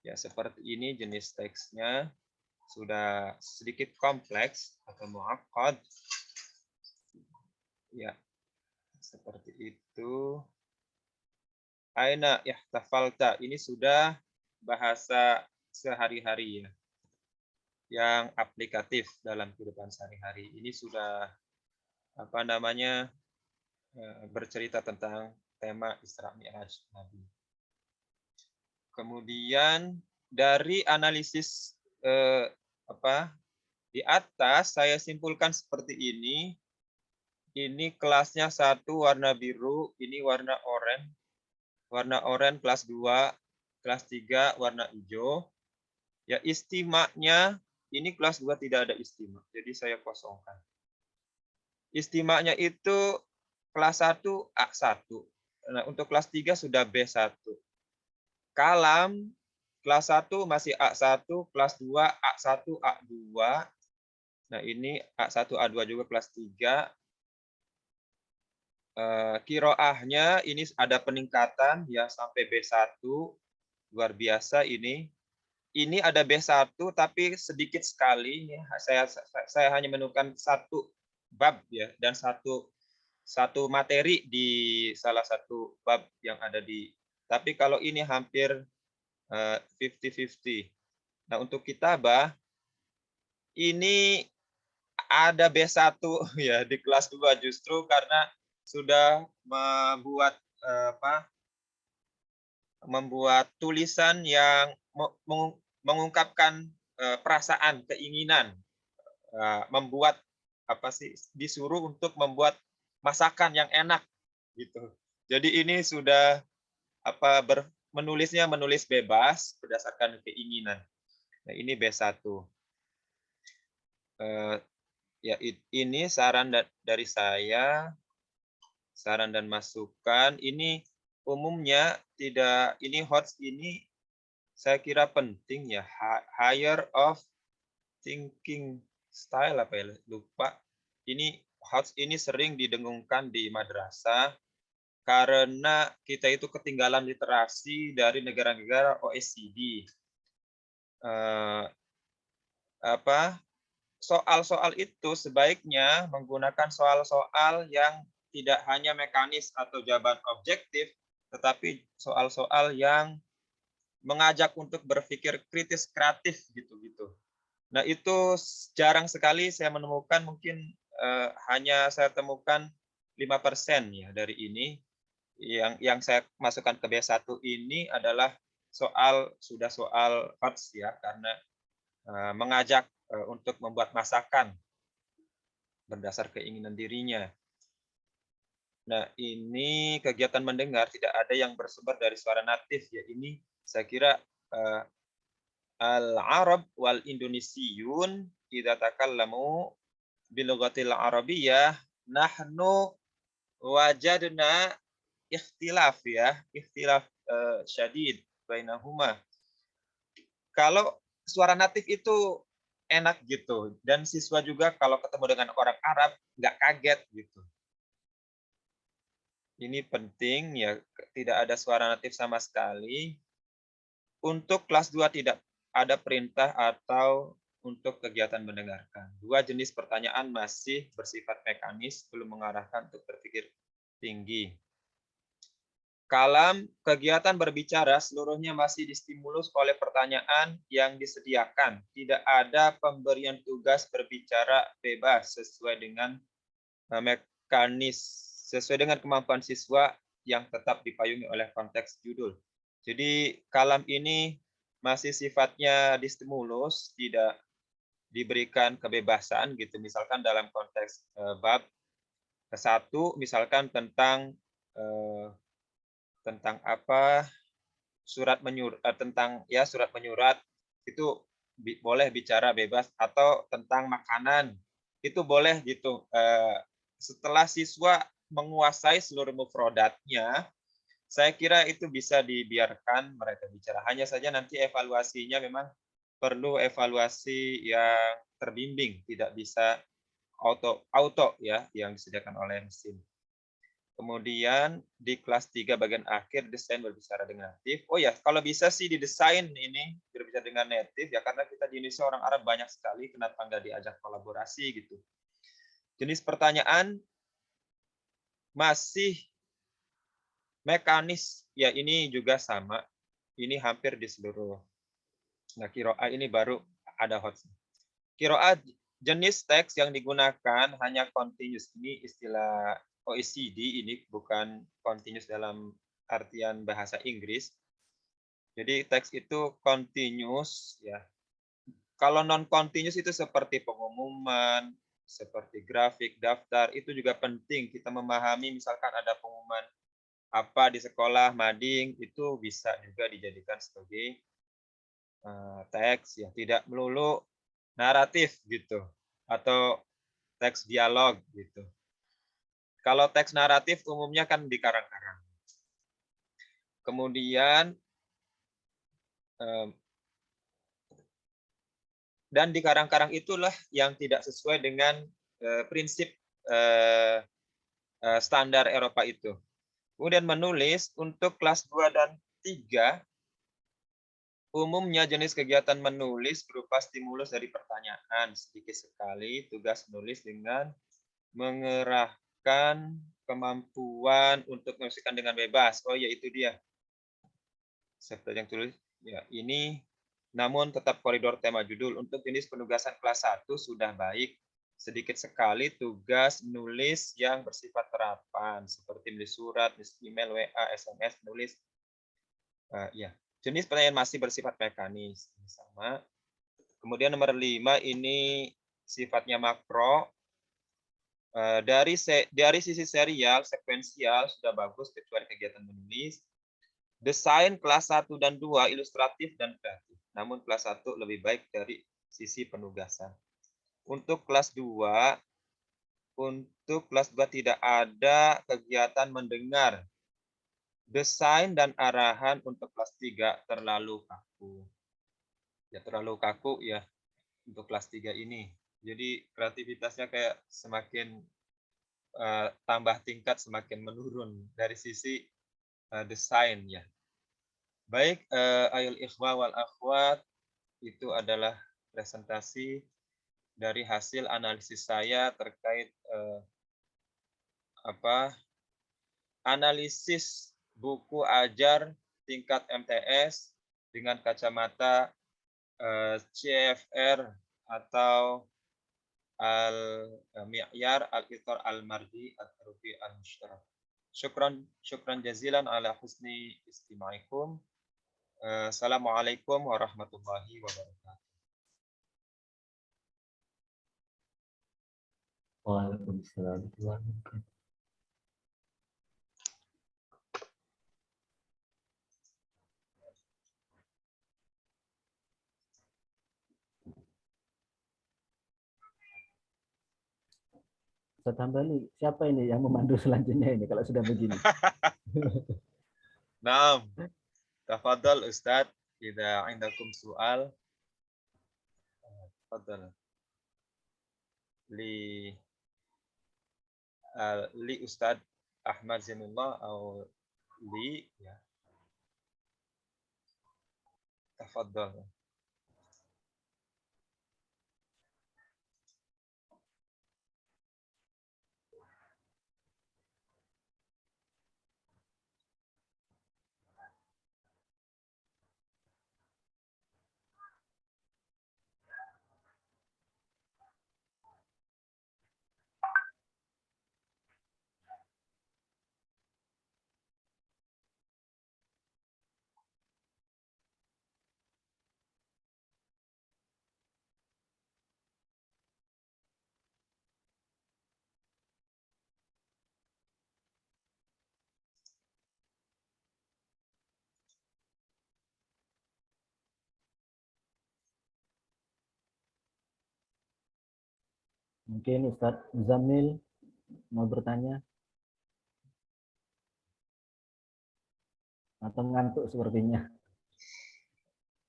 Ya, seperti ini jenis teksnya. Sudah sedikit kompleks atau mu'aqqad. Ya, seperti itu. Aina ihtafalta, ini sudah bahasa sehari-hari ya, yang aplikatif dalam kehidupan sehari-hari. Ini sudah apa namanya bercerita tentang tema Isra Mi'raj Nabi. Kemudian dari analisis di atas saya simpulkan seperti ini. Ini kelasnya 1 warna biru, ini warna oranye. Warna oranye kelas 2, kelas 3 warna hijau. Ya, istimanya ini kelas 2 tidak ada istimak, jadi saya kosongkan. Istimaknya itu kelas 1 A1. Nah, untuk kelas 3 sudah B1. Kalam kelas 1 masih A1, kelas 2 A1, A2. Nah, ini A1, A2 juga kelas 3. Qiraahnya ini ada peningkatan ya sampai B1, luar biasa ini. Ini ada B1 tapi sedikit sekali ya. Saya hanya menemukan 1 bab ya dan satu materi di salah satu bab yang ada di. Tapi kalau ini hampir 50-50. Nah, untuk kitabah ini ada B1 ya di kelas 2 justru karena sudah membuat tulisan yang mengungkapkan perasaan, keinginan, membuat disuruh untuk membuat masakan yang enak gitu. Jadi ini sudah menulis bebas berdasarkan keinginan. Nah, ini B1. Ya, ini saran dari saya. Saran dan masukan ini umumnya tidak, ini HOTS ini saya kira penting ya, higher of thinking style apa ya, lupa. Ini HOTS ini sering didengungkan di madrasah karena kita itu ketinggalan literasi dari negara-negara OECD. Soal-soal itu sebaiknya menggunakan soal-soal yang tidak hanya mekanis atau jawaban objektif, tetapi soal-soal yang mengajak untuk berpikir kritis kreatif gitu. Nah, itu jarang sekali saya menemukan, mungkin hanya saya temukan 5% ya dari ini. Yang saya masukkan ke B1 ini adalah soal HOTS ya, karena mengajak untuk membuat masakan berdasar keinginan dirinya. Nah, ini kegiatan mendengar tidak ada yang bersumber dari suara natif ya. Ini saya kira al-Arab wal Indonesiun idza takallamu bil lughatil arabiyyah nahnu wajadna ikhtilaf syadid bainahuma. Kalau suara natif itu enak gitu, dan siswa juga kalau ketemu dengan orang Arab nggak kaget gitu. Ini penting ya, tidak ada suara natif sama sekali. Untuk kelas 2 tidak ada perintah atau untuk kegiatan mendengarkan. Dua jenis pertanyaan masih bersifat mekanis, belum mengarahkan untuk berpikir tinggi. Kalam kegiatan berbicara seluruhnya masih distimulus oleh pertanyaan yang disediakan. Tidak ada pemberian tugas berbicara bebas sesuai dengan sesuai dengan kemampuan siswa yang tetap dipayungi oleh konteks judul. Jadi kalam ini masih sifatnya distimulus, tidak diberikan kebebasan gitu. Misalkan dalam konteks bab ke-1 misalkan tentang apa surat menyurat tentang ya surat menyurat itu boleh bicara bebas, atau tentang makanan itu boleh gitu. Setelah siswa menguasai seluruh mufrodatnya, saya kira itu bisa dibiarkan mereka bicara. Hanya saja nanti evaluasinya memang perlu evaluasi yang terbimbing, tidak bisa auto ya yang disediakan oleh mesin. Kemudian di kelas 3 bagian akhir desain berbicara dengan natif. Oh ya, kalau bisa sih didesain ini berbicara dengan natif ya, karena kita di Indonesia orang Arab banyak sekali, kenapa nggak diajak kolaborasi gitu. Jenis pertanyaan masih mekanis ya, ini juga sama. Ini hampir di seluruh. Nah, kiroah ini baru ada hot. Kiroah jenis teks yang digunakan hanya continuous. Ini istilah OECD, ini bukan continuous dalam artian bahasa Inggris. Jadi teks itu continuous ya. Kalau non continuous itu seperti pengumuman, seperti grafik, daftar, itu juga penting kita memahami. Misalkan ada pengumuman apa di sekolah, mading, itu bisa juga dijadikan sebagai teks ya, tidak melulu naratif gitu atau teks dialog gitu. Kalau teks naratif umumnya kan di karang-karang. Kemudian dan di karang-karang itulah yang tidak sesuai dengan prinsip standar Eropa itu. Kemudian menulis untuk kelas 2 dan 3, umumnya jenis kegiatan menulis berupa stimulus dari pertanyaan. Sedikit sekali tugas menulis dengan mengerahkan kemampuan untuk menuliskan dengan bebas. Oh ya, itu dia. Seperti yang tulis ya, ini namun tetap koridor tema judul. Untuk jenis penugasan kelas 1 sudah baik. Sedikit sekali tugas menulis yang bersifat terapan seperti menulis surat, menulis email, WA, SMS, menulis ya. Jenis pertanyaan masih bersifat mekanis sama. Kemudian nomor 5 ini sifatnya makro. Dari sisi serial, sekuensial sudah bagus kecuali kegiatan menulis. Desain kelas 1 dan 2 ilustratif dan kreatif. Namun kelas 1 lebih baik dari sisi penugasan. Untuk kelas 2 tidak ada kegiatan mendengar. Desain dan arahan untuk kelas 3 terlalu kaku. Ya terlalu kaku ya untuk kelas 3 ini. Jadi kreativitasnya kayak semakin tambah tingkat, semakin menurun dari sisi desain ya. Baik, ayol ikhwa wal akhwat, itu adalah presentasi dari hasil analisis saya terkait analisis buku ajar tingkat MTS dengan kacamata CFR atau al-mi'yar al-itar al-mardi al-rufi al-mushtarak. Syukran jazilan ala husni istima'ikum. Assalamualaikum warahmatullahi wabarakatuh. Waalaikumsalam. Saya tambah nih, siapa ini yang memandu selanjutnya ini kalau sudah begini? Naam. Tafadhal Ustaz, idza indakum soal. Tafadhal. Li Ustaz Ahmad Zainullah atau Li ya. Tafadhal. Mungkin Ustadz Zamil mau bertanya atau ngantuk sepertinya.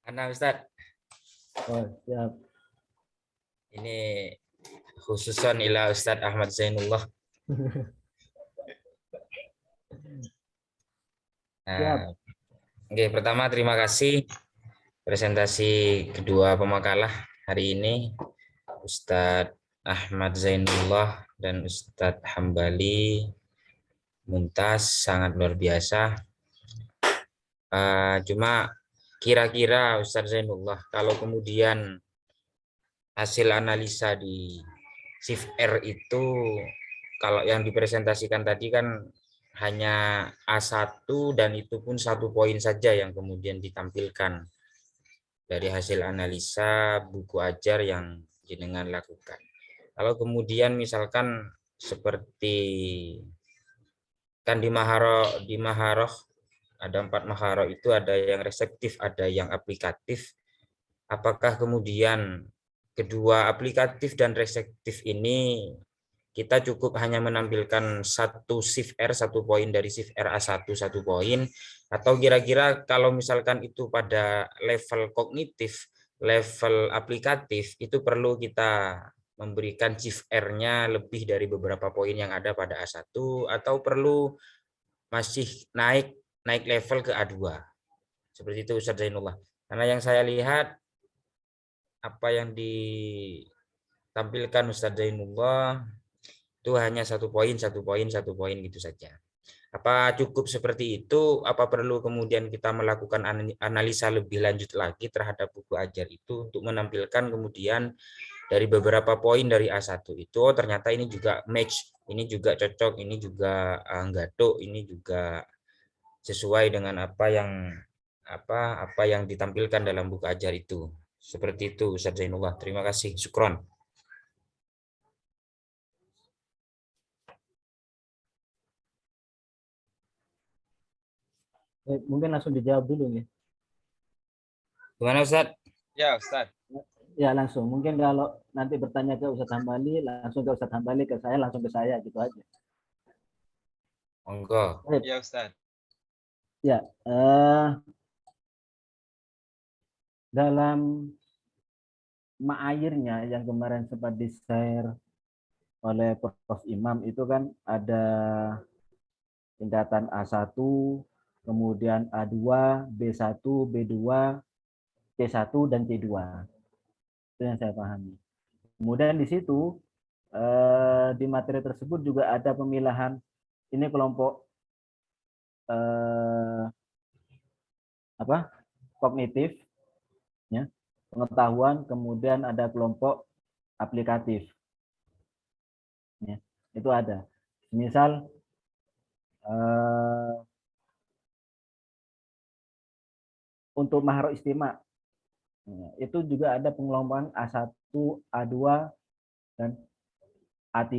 Karena Ustadz, Oh, siap. ini khususan ila Ustadz Ahmad Zainullah. Siap. Oke, pertama terima kasih presentasi kedua pemakalah hari ini, Ustadz Ahmad Zainullah dan Ustadz Hambali Muntas, sangat luar biasa. Cuma kira-kira Ustadz Zainullah, kalau kemudian hasil analisa di shift R itu, kalau yang dipresentasikan tadi kan hanya A1 dan itu pun 1 poin saja yang kemudian ditampilkan dari hasil analisa buku ajar yang jenengan lakukan. Kalau kemudian misalkan seperti kan di Maharoh ada 4 Maharoh itu, ada yang reseptif, ada yang aplikatif. Apakah kemudian kedua aplikatif dan reseptif ini kita cukup hanya menampilkan 1 shift R 1 poin dari shift R A1 1 poin, atau kira-kira kalau misalkan itu pada level kognitif, level aplikatif, itu perlu kita memberikan shift R-nya lebih dari beberapa poin yang ada pada A1, atau perlu masih naik level ke A2. Seperti itu Ustadz Zainullah. Karena yang saya lihat apa yang ditampilkan Ustadz Zainullah itu hanya 1 poin, 1 poin, 1 poin gitu saja. Apa cukup seperti itu? Apa perlu kemudian kita melakukan analisa lebih lanjut lagi terhadap buku ajar itu untuk menampilkan kemudian dari beberapa poin dari A1 itu, oh ternyata ini juga match, ini juga cocok, ini juga nggaduk, ini juga sesuai dengan apa yang ditampilkan dalam buku ajar itu. Seperti itu Ustadz Zainullah. Terima kasih. Syukron. Mungkin langsung dijawab dulu nih. Gimana Ustadz? Ya, Ustadz. Ya langsung. Mungkin kalau nanti bertanya ke Ustadz Hambali, langsung ke Ustadz Hambali, ke saya langsung ke saya gitu aja. Monggo. Ya, Ustadz. Ya, dalam ma'ayirnya yang kemarin sempat di-share oleh Prof. Imam itu kan ada tingkatan A1, kemudian A2, B1, B2, C1, dan C2. Itu yang saya pahami. Kemudian di situ, di materi tersebut juga ada pemilahan, ini kelompok kognitif, ya, pengetahuan, kemudian ada kelompok aplikatif. Ya, itu ada. Misal untuk maharo istimewa, itu juga ada pengelompokan A1, A2, dan A3,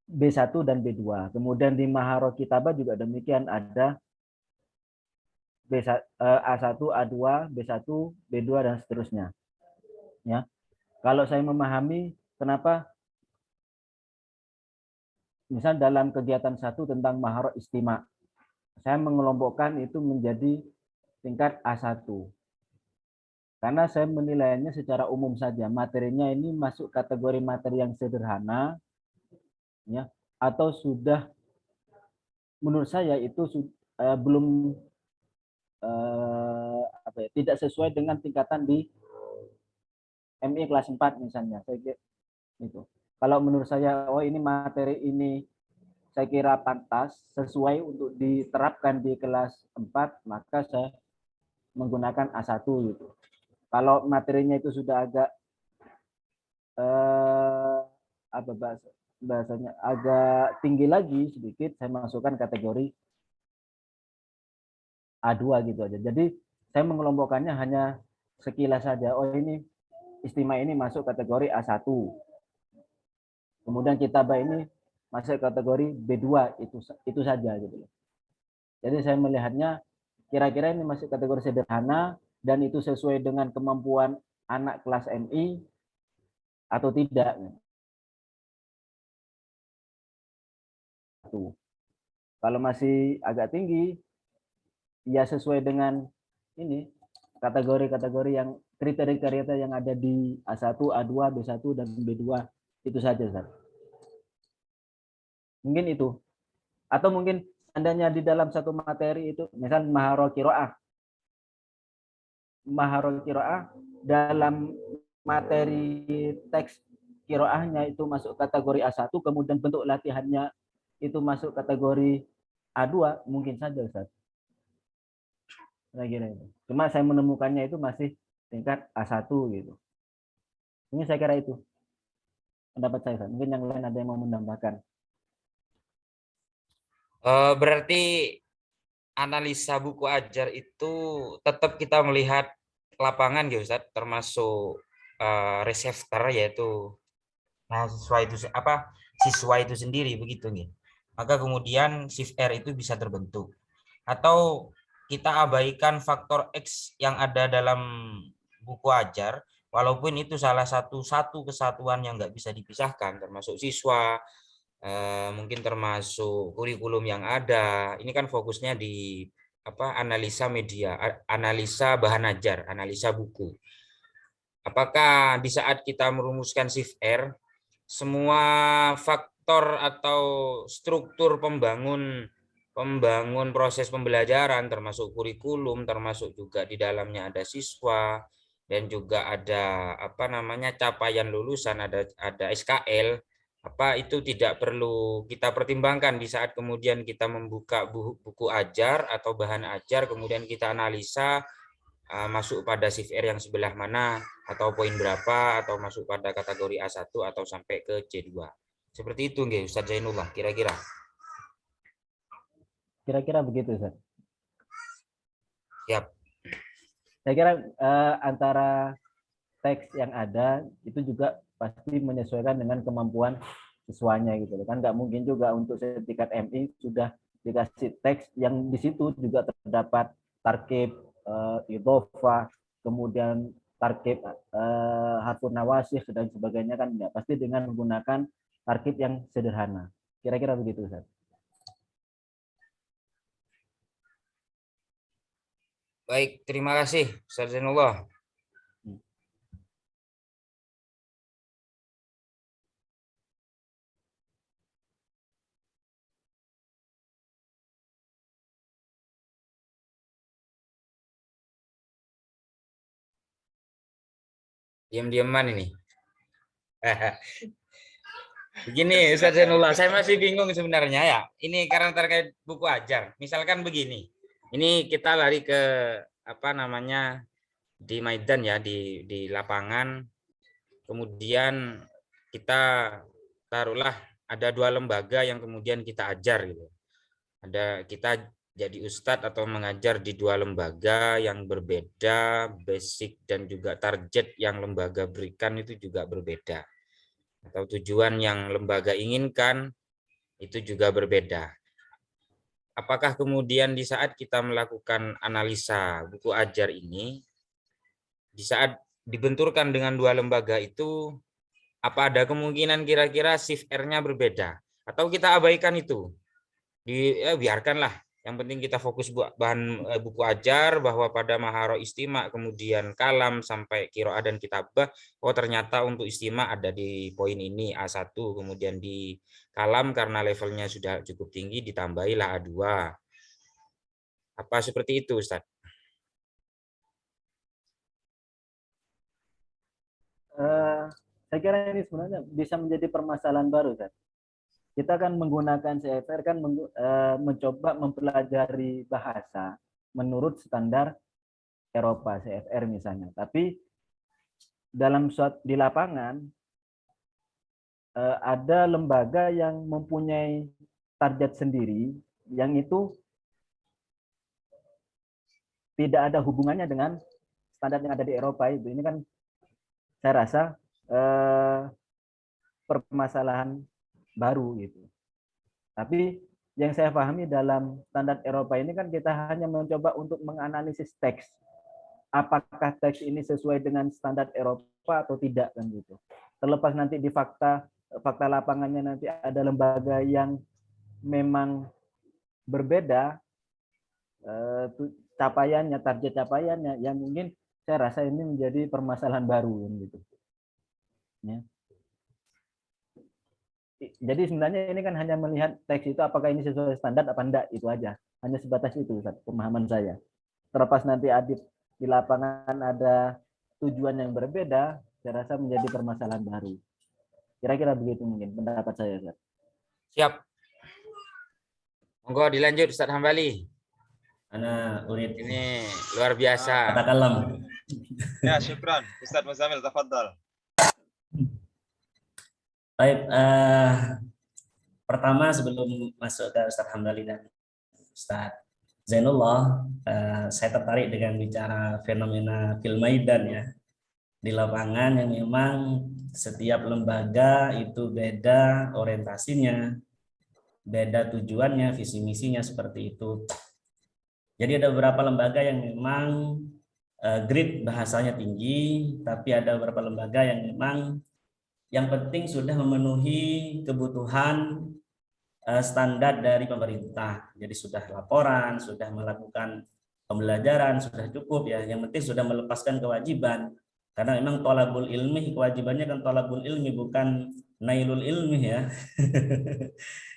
B1 dan B2. Kemudian di maharo kitabah juga demikian, ada A1, A2, B1, B2, dan seterusnya. Ya. Kalau saya memahami kenapa misal dalam kegiatan 1 tentang maharo istimewa, saya mengelompokkan itu menjadi tingkat A1. Karena saya menilainya secara umum saja, materinya ini masuk kategori materi yang sederhana, ya, atau sudah, menurut saya itu belum tidak sesuai dengan tingkatan di MI kelas 4 misalnya. Saya kira itu. Kalau menurut saya, oh ini materi ini saya kira pantas, sesuai untuk diterapkan di kelas 4, maka saya menggunakan A1 gitu. Kalau materinya itu sudah agak apa bahasanya agak tinggi lagi sedikit, saya masukkan kategori A2 gitu aja. Jadi saya mengelompokkannya hanya sekilas saja. Oh ini istimewa ini masuk kategori A1. Kemudian kitabah ini masuk kategori B2, itu saja gitu. Jadi saya melihatnya kira-kira ini masuk kategori sederhana dan itu sesuai dengan kemampuan anak kelas MI atau tidak. Kalau masih agak tinggi, ya sesuai dengan ini kategori-kategori yang kriteria-kriteria yang ada di A1, A2, B1 dan B2, itu saja, Ustaz. Mungkin itu. Atau mungkin seandainya di dalam satu materi itu, misal maharul kiroah dalam materi teks kiroahnya itu masuk kategori A1, kemudian bentuk latihannya itu masuk kategori A2, mungkin saja, Ustaz. Cuma saya menemukannya itu masih tingkat A1 gitu. Ini saya kira itu pendapat saya, Ustaz. Mungkin yang lain ada yang mau menambahkan. Berarti analisa buku ajar itu tetap kita melihat lapangan ya Ustaz, termasuk reseptor yaitu siswa itu sendiri begitu nih. Maka kemudian shift R itu bisa terbentuk. Atau kita abaikan faktor X yang ada dalam buku ajar, walaupun itu salah satu kesatuan yang nggak bisa dipisahkan, termasuk siswa, mungkin termasuk kurikulum yang ada. Ini kan fokusnya di analisa media, analisa bahan ajar, analisa buku. Apakah di saat kita merumuskan shift R, semua faktor atau struktur pembangun proses pembelajaran, termasuk kurikulum, termasuk juga di dalamnya ada siswa, dan juga ada capaian lulusan, ada SKL, itu tidak perlu kita pertimbangkan di saat kemudian kita membuka buku ajar atau bahan ajar, kemudian kita analisa masuk pada shift R yang sebelah mana, atau poin berapa, atau masuk pada kategori A1 atau sampai ke C2. Seperti itu nggih Ustaz Zainullah kira-kira. Kira-kira begitu, Ustaz. Siap. Saya kira antara teks yang ada itu juga pasti menyesuaikan dengan kemampuan siswanya gitu kan. Nggak mungkin juga untuk sertifikat MI sudah dikasih teks yang di situ juga terdapat tarkib, idhofah, kemudian tarkib harfun nawasih dan sebagainya kan, ya pasti dengan menggunakan tarkib yang sederhana. Kira-kira begitu, Ustaz. Baik, terima kasih Ustaz Zainullah. Diam-diaman ini. Begini Ustaz Zainullah, saya masih bingung sebenarnya ya. Ini karena terkait buku ajar. Misalkan begini. Ini kita lari ke di Maidan ya, di lapangan. Kemudian kita taruhlah ada 2 lembaga yang kemudian kita ajar gitu. Kita jadi ustadz atau mengajar di 2 lembaga yang berbeda, basic dan juga target yang lembaga berikan itu juga berbeda. Atau tujuan yang lembaga inginkan itu juga berbeda. Apakah kemudian di saat kita melakukan analisa buku ajar ini, di saat dibenturkan dengan 2 lembaga itu, apa ada kemungkinan kira-kira shift R-nya berbeda? Atau kita abaikan itu? Biarkanlah Yang penting kita fokus bahan buku ajar, bahwa pada maharo istimak, kemudian kalam sampai qiraah dan kitabah, oh ternyata untuk istimak ada di poin ini A1, kemudian di kalam karena levelnya sudah cukup tinggi ditambahilah A2. Apa seperti itu, Ustaz? Saya kira ini sebenarnya bisa menjadi permasalahan baru, Ustaz. Kita kan menggunakan CFR kan mencoba mempelajari bahasa menurut standar Eropa, CFR misalnya. Tapi di lapangan ada lembaga yang mempunyai target sendiri yang itu tidak ada hubungannya dengan standar yang ada di Eropa itu. Ini kan saya rasa permasalahan baru gitu. Tapi yang saya pahami dalam standar Eropa ini kan kita hanya mencoba untuk menganalisis teks. Apakah teks ini sesuai dengan standar Eropa atau tidak kan gitu. Terlepas nanti di fakta lapangannya nanti ada lembaga yang memang berbeda capaiannya, target capaiannya, yang mungkin saya rasa ini menjadi permasalahan baru gitu. Ya. Jadi sebenarnya ini kan hanya melihat teks itu apakah ini sesuai standar apa enggak, itu aja. Hanya sebatas itu, Ustaz, pemahaman saya. Terlepas nanti adit di lapangan ada tujuan yang berbeda, saya rasa menjadi permasalahan baru. Kira-kira begitu mungkin pendapat saya, Ustaz. Siap. Monggo dilanjut, Ustaz Hambali. Ana urid. Ini luar biasa. Takalam. Ya, syukran. Ustaz Muzamil, tafadhal. Baik, pertama sebelum masuk ke Ustaz Hambali dan Ustaz Zainullah, saya tertarik dengan bicara fenomena fil maidan ya, di lapangan yang memang setiap lembaga itu beda orientasinya, beda tujuannya, visi misinya seperti itu. Jadi ada beberapa lembaga yang memang grade bahasanya tinggi, tapi ada beberapa lembaga yang memang yang penting sudah memenuhi kebutuhan standar dari pemerintah. Jadi sudah laporan, sudah melakukan pembelajaran, sudah cukup ya. Yang penting sudah melepaskan kewajiban. Karena memang tolabul ilmi, kewajibannya kan tolabul ilmi, bukan nailul ilmi ya.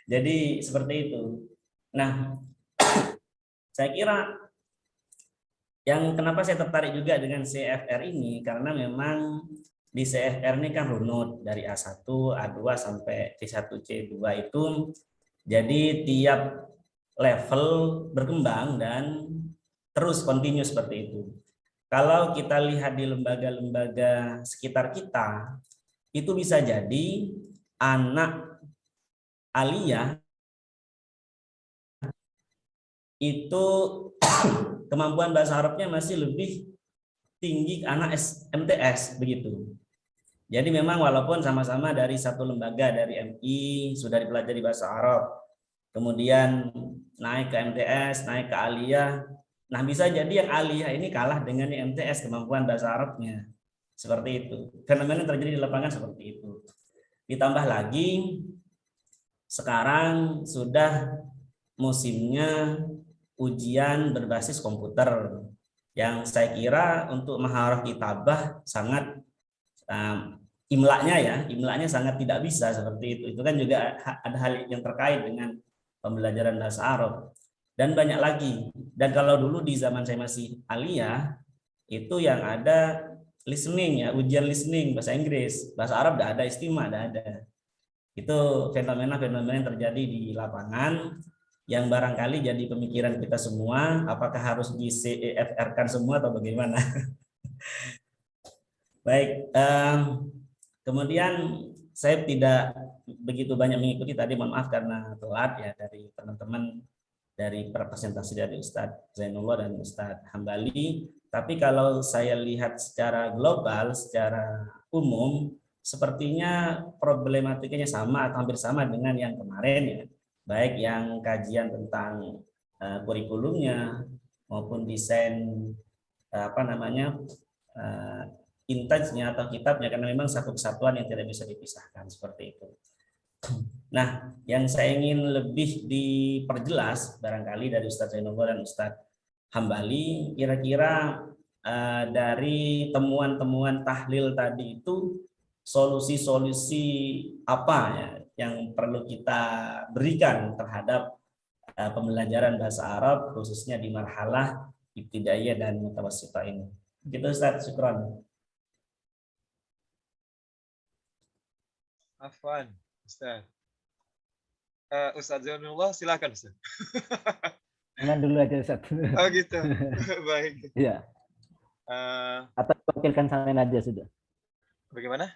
Jadi seperti itu. Nah, saya kira yang kenapa saya tertarik juga dengan CFR ini, karena memang di CFR ini kan runut dari A1, A2 sampai C1, C2 itu, jadi tiap level berkembang dan terus kontinu seperti itu. Kalau kita lihat di lembaga-lembaga sekitar kita, itu bisa jadi anak aliyah itu kemampuan bahasa Arabnya masih lebih tinggi anak MTS begitu. Jadi memang walaupun sama-sama dari satu lembaga, dari MI sudah dipelajari bahasa Arab, kemudian naik ke MTS, naik ke aliyah, nah bisa jadi yang aliyah ini kalah dengan yang MTS kemampuan bahasa Arabnya. Seperti itu. Fenomena yang terjadi di lapangan seperti itu. Ditambah lagi sekarang sudah musimnya ujian berbasis komputer, yang saya kira untuk maharah kitabah sangat imlanya sangat tidak bisa seperti itu. Itu kan juga ada hal yang terkait dengan pembelajaran bahasa Arab dan banyak lagi. Dan kalau dulu di zaman saya masih aliyah itu yang ada listening ya, ujian listening bahasa Inggris, bahasa Arab tidak ada, istimewa tidak ada. Itu fenomena-fenomena yang terjadi di lapangan yang barangkali jadi pemikiran kita semua, apakah harus di CEFR-kan semua atau bagaimana. Baik, kemudian saya tidak begitu banyak mengikuti tadi, mohon maaf karena telat ya, dari teman-teman dari presentasi dari Ustadz Zainullah dan Ustadz Hambali. Tapi kalau saya lihat secara global, secara umum, sepertinya problematikanya sama atau hampir sama dengan yang kemarin ya. Baik yang kajian tentang kurikulumnya maupun desain intajnya atau kitabnya, karena memang satu kesatuan yang tidak bisa dipisahkan seperti itu. Nah, yang saya ingin lebih diperjelas barangkali dari Ustadz Zainullah dan Ustadz Hambali, kira-kira dari temuan-temuan tahlil tadi itu solusi-solusi apa ya yang perlu kita berikan terhadap pembelajaran bahasa Arab khususnya di marhalah ibtidaiyah dan mutawassithah ini. Gitu Ustaz, syukran. Afwan, Ustaz. Ustaz Zainullah, silakan Ustaz. Jangan dulu aja Ustaz. Oh gitu. Baik. Iya. Atau diwakilkan sampean aja sudah. Bagaimana?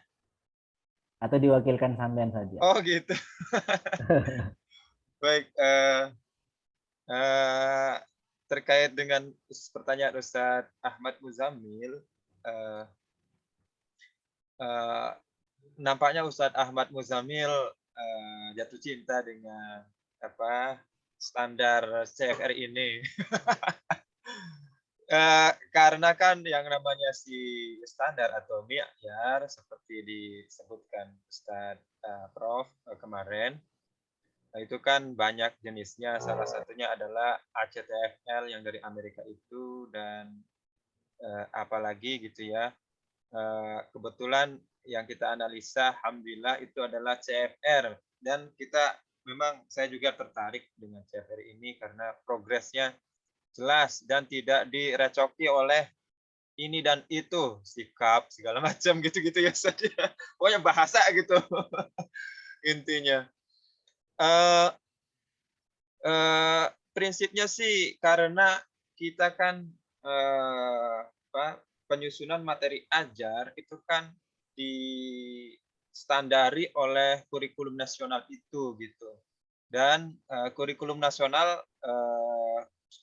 Atau diwakilkan sampean saja. Oh gitu. Baik. Terkait dengan pertanyaan Ustadz Ahmad Muzammil, nampaknya Ustadz Ahmad Muzammil jatuh cinta dengan standar CFR ini. Karena kan yang namanya si standar atau mi'yar seperti disebutkan Ustadz Prof kemarin, itu kan banyak jenisnya. Salah satunya adalah ACTFL yang dari Amerika itu, dan apalagi gitu ya. Kebetulan yang kita analisa, alhamdulillah itu adalah CFR, dan saya juga tertarik dengan CFR ini karena progresnya jelas dan tidak direcoki oleh ini dan itu, sikap segala macam gitu-gitu ya saja. Pokoknya bahasa gitu intinya. Prinsipnya sih karena kita kan penyusunan materi ajar itu kan distandari oleh kurikulum nasional itu gitu. Dan kurikulum nasional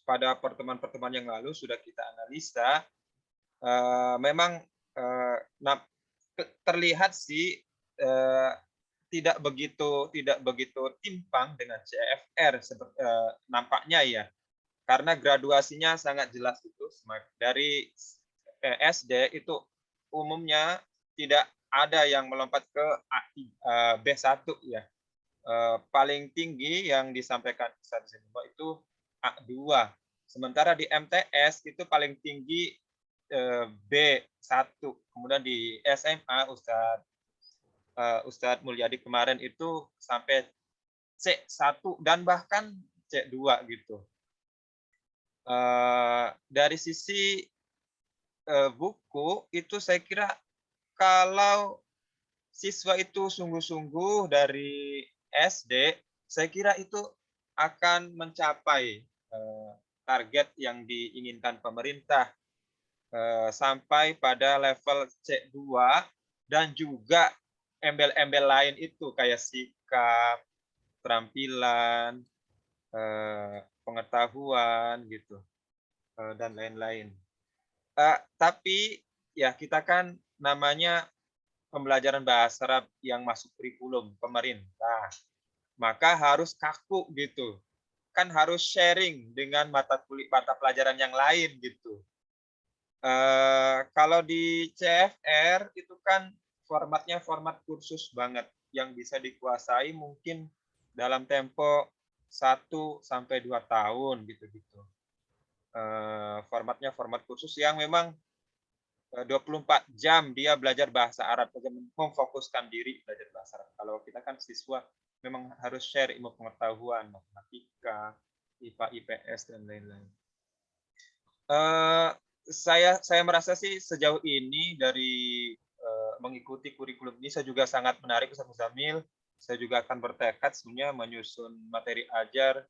pada pertemuan-pertemuan yang lalu sudah kita analisa, memang terlihat sih tidak begitu timpang dengan CFR nampaknya ya, karena graduasinya sangat jelas itu. Dari SD itu umumnya tidak ada yang melompat ke B1 ya. Paling tinggi yang disampaikan Ustadz Zainullah itu A2. Sementara di MTS itu paling tinggi B1. Kemudian di SMA Ustadz Mulyadi kemarin itu sampai C1 dan bahkan C2 gitu. Dari sisi buku itu saya kira kalau siswa itu sungguh-sungguh dari SD, saya kira itu akan mencapai target yang diinginkan pemerintah sampai pada level C2, dan juga embel-embel lain itu kayak sikap, keterampilan, pengetahuan gitu, dan lain-lain. Tapi ya kita kan namanya pembelajaran bahasa Arab yang masuk kurikulum pemerintah, maka harus kaku gitu. Kan harus sharing dengan mata pelajaran yang lain gitu. Kalau di CFR itu kan formatnya format kursus banget yang bisa dikuasai mungkin dalam tempo 1 sampai 2 tahun gitu-gitu. Formatnya format kursus yang memang 24 jam dia belajar bahasa Arab, memfokuskan diri belajar bahasa Arab. Kalau kita kan siswa memang harus share ilmu pengetahuan, matematika, IPA, IPS, dan lain-lain. Saya merasa sih sejauh ini dari mengikuti kurikulum ini saya juga sangat menarik Ustaz Muzammil. Saya juga akan bertekad sebenarnya menyusun materi ajar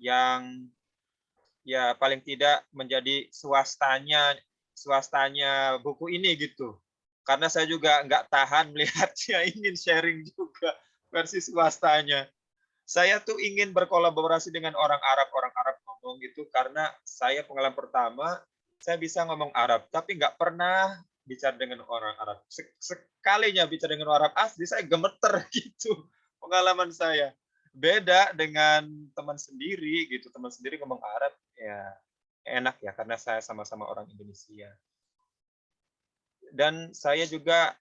yang ya paling tidak menjadi swastanya buku ini gitu. Karena saya juga nggak tahan melihatnya, ingin sharing juga versi swastanya. Saya tuh ingin berkolaborasi dengan orang Arab ngomong gitu, karena saya pengalaman pertama saya bisa ngomong Arab tapi nggak pernah bicara dengan orang Arab. Sekalinya bicara dengan orang asli saya gemeter gitu pengalaman saya. Beda dengan teman sendiri gitu, teman sendiri ngomong Arab ya enak ya karena saya sama-sama orang Indonesia. Dan saya juga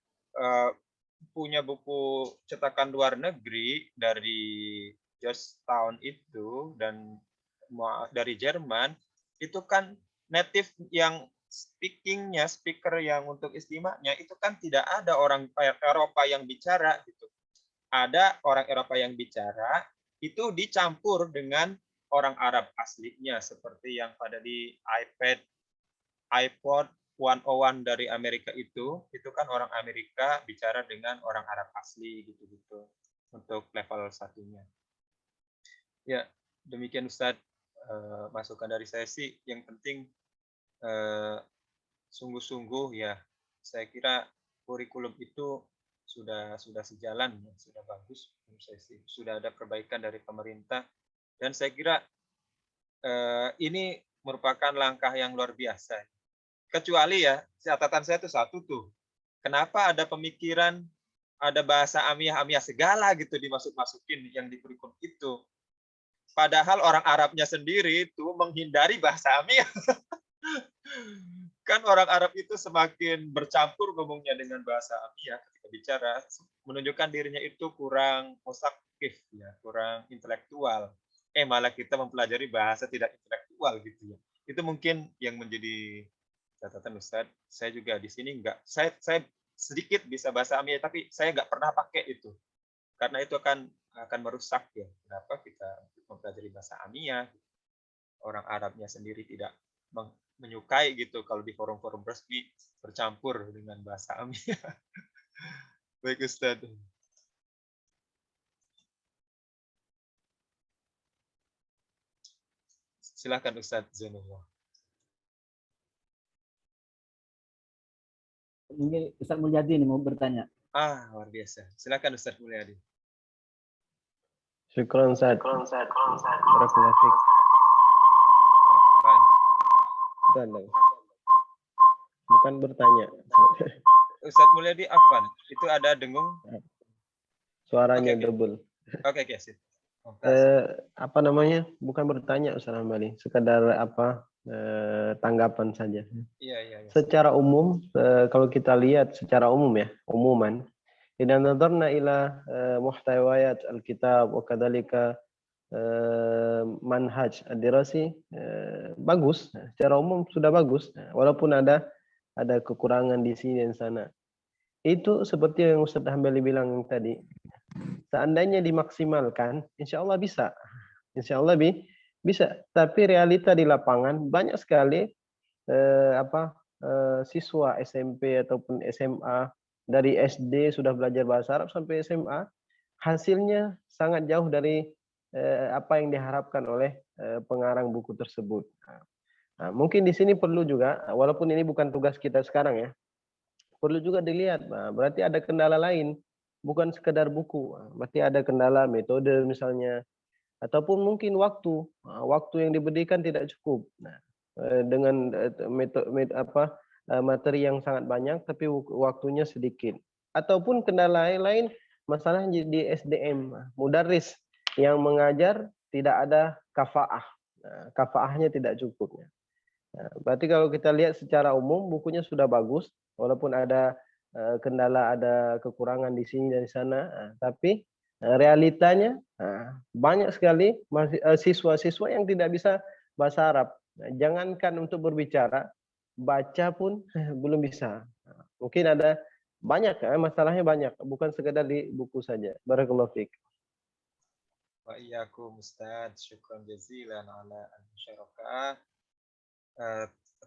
punya buku cetakan luar negeri dari Georgetown itu dan dari Jerman, itu kan native yang speaker yang untuk istimanya itu kan tidak ada orang Eropa yang bicara gitu. Ada orang Eropa yang bicara, itu dicampur dengan orang Arab aslinya seperti yang pada di iPod 101 dari Amerika itu kan orang Amerika bicara dengan orang Arab asli gitu-gitu untuk level satunya. Ya, demikian Ustadz, masukan dari saya sih yang penting sungguh-sungguh ya, saya kira kurikulum itu sudah sejalan, sudah bagus menurut saya sih. Sudah ada perbaikan dari pemerintah dan saya kira ini merupakan langkah yang luar biasa. Kecuali ya, catatan saya itu satu tuh. Kenapa ada pemikiran, ada bahasa amiah-amiah segala gitu dimasuk-masukin yang di kurikulum itu. Padahal orang Arabnya sendiri itu menghindari bahasa amiah. Kan orang Arab itu semakin bercampur ngomongnya dengan bahasa amiah ketika bicara, menunjukkan dirinya itu kurang musakif, ya, kurang intelektual. Malah kita mempelajari bahasa tidak intelektual gitu ya. Itu mungkin yang menjadi catatan Ustadz. Saya juga di sini saya sedikit bisa bahasa amiah, tapi saya nggak pernah pakai itu. Karena itu akan merusak ya. Kenapa kita mempelajari bahasa amiah? Orang Arabnya sendiri tidak menyukai gitu kalau di forum-forum resmi bercampur dengan bahasa amiah. Baik Ustadz. Silakan Ustadz Zainullah. Mungkin Ustadz Mulyadi ini mau bertanya. Luar biasa. Silakan Ustadz Mulyadi. Syukran Ustadz. Barakallahu fiik. Bukan bertanya. Ustadz Mulyadi Afwan, itu ada dengung? Suaranya double. Oke, sip. Apa namanya? Bukan bertanya Ustaz Hambali, sekadar tanggapan saja. Iya. Secara umum, kalau kita lihat secara umum ya, umuman, idza nadarna ila muhtawayat alkitab wa kadzalika manhaj ad-dirasi, bagus, secara umum sudah bagus, walaupun ada kekurangan di sini dan sana. Itu seperti yang Ustaz Hambali bilang tadi, seandainya dimaksimalkan, insya Allah bisa. Insya Allah bisa. Tapi realita di lapangan banyak sekali siswa SMP ataupun SMA dari SD sudah belajar bahasa Arab sampai SMA, hasilnya sangat jauh dari apa yang diharapkan oleh pengarang buku tersebut. Nah, mungkin di sini perlu juga, walaupun ini bukan tugas kita sekarang ya, perlu juga dilihat. Nah, berarti ada kendala lain. Bukan sekedar buku, berarti ada kendala metode misalnya, ataupun mungkin waktu yang diberikan tidak cukup. Nah, dengan materi yang sangat banyak tapi waktunya sedikit, ataupun kendala lain masalah di SDM, mudarris yang mengajar tidak ada kafaah, kafaahnya tidak cukup. Nah, berarti kalau kita lihat secara umum bukunya sudah bagus, walaupun ada kendala, ada kekurangan di sini dan di sana, tapi realitanya banyak sekali siswa-siswa yang tidak bisa bahasa Arab. Jangankan untuk berbicara, baca pun belum bisa. Mungkin ada banyak, masalahnya banyak, bukan sekedar di buku saja. Barakallahu fiik. Wa iyyakum Ustaz, syukran jazilan ala al-musyarakah.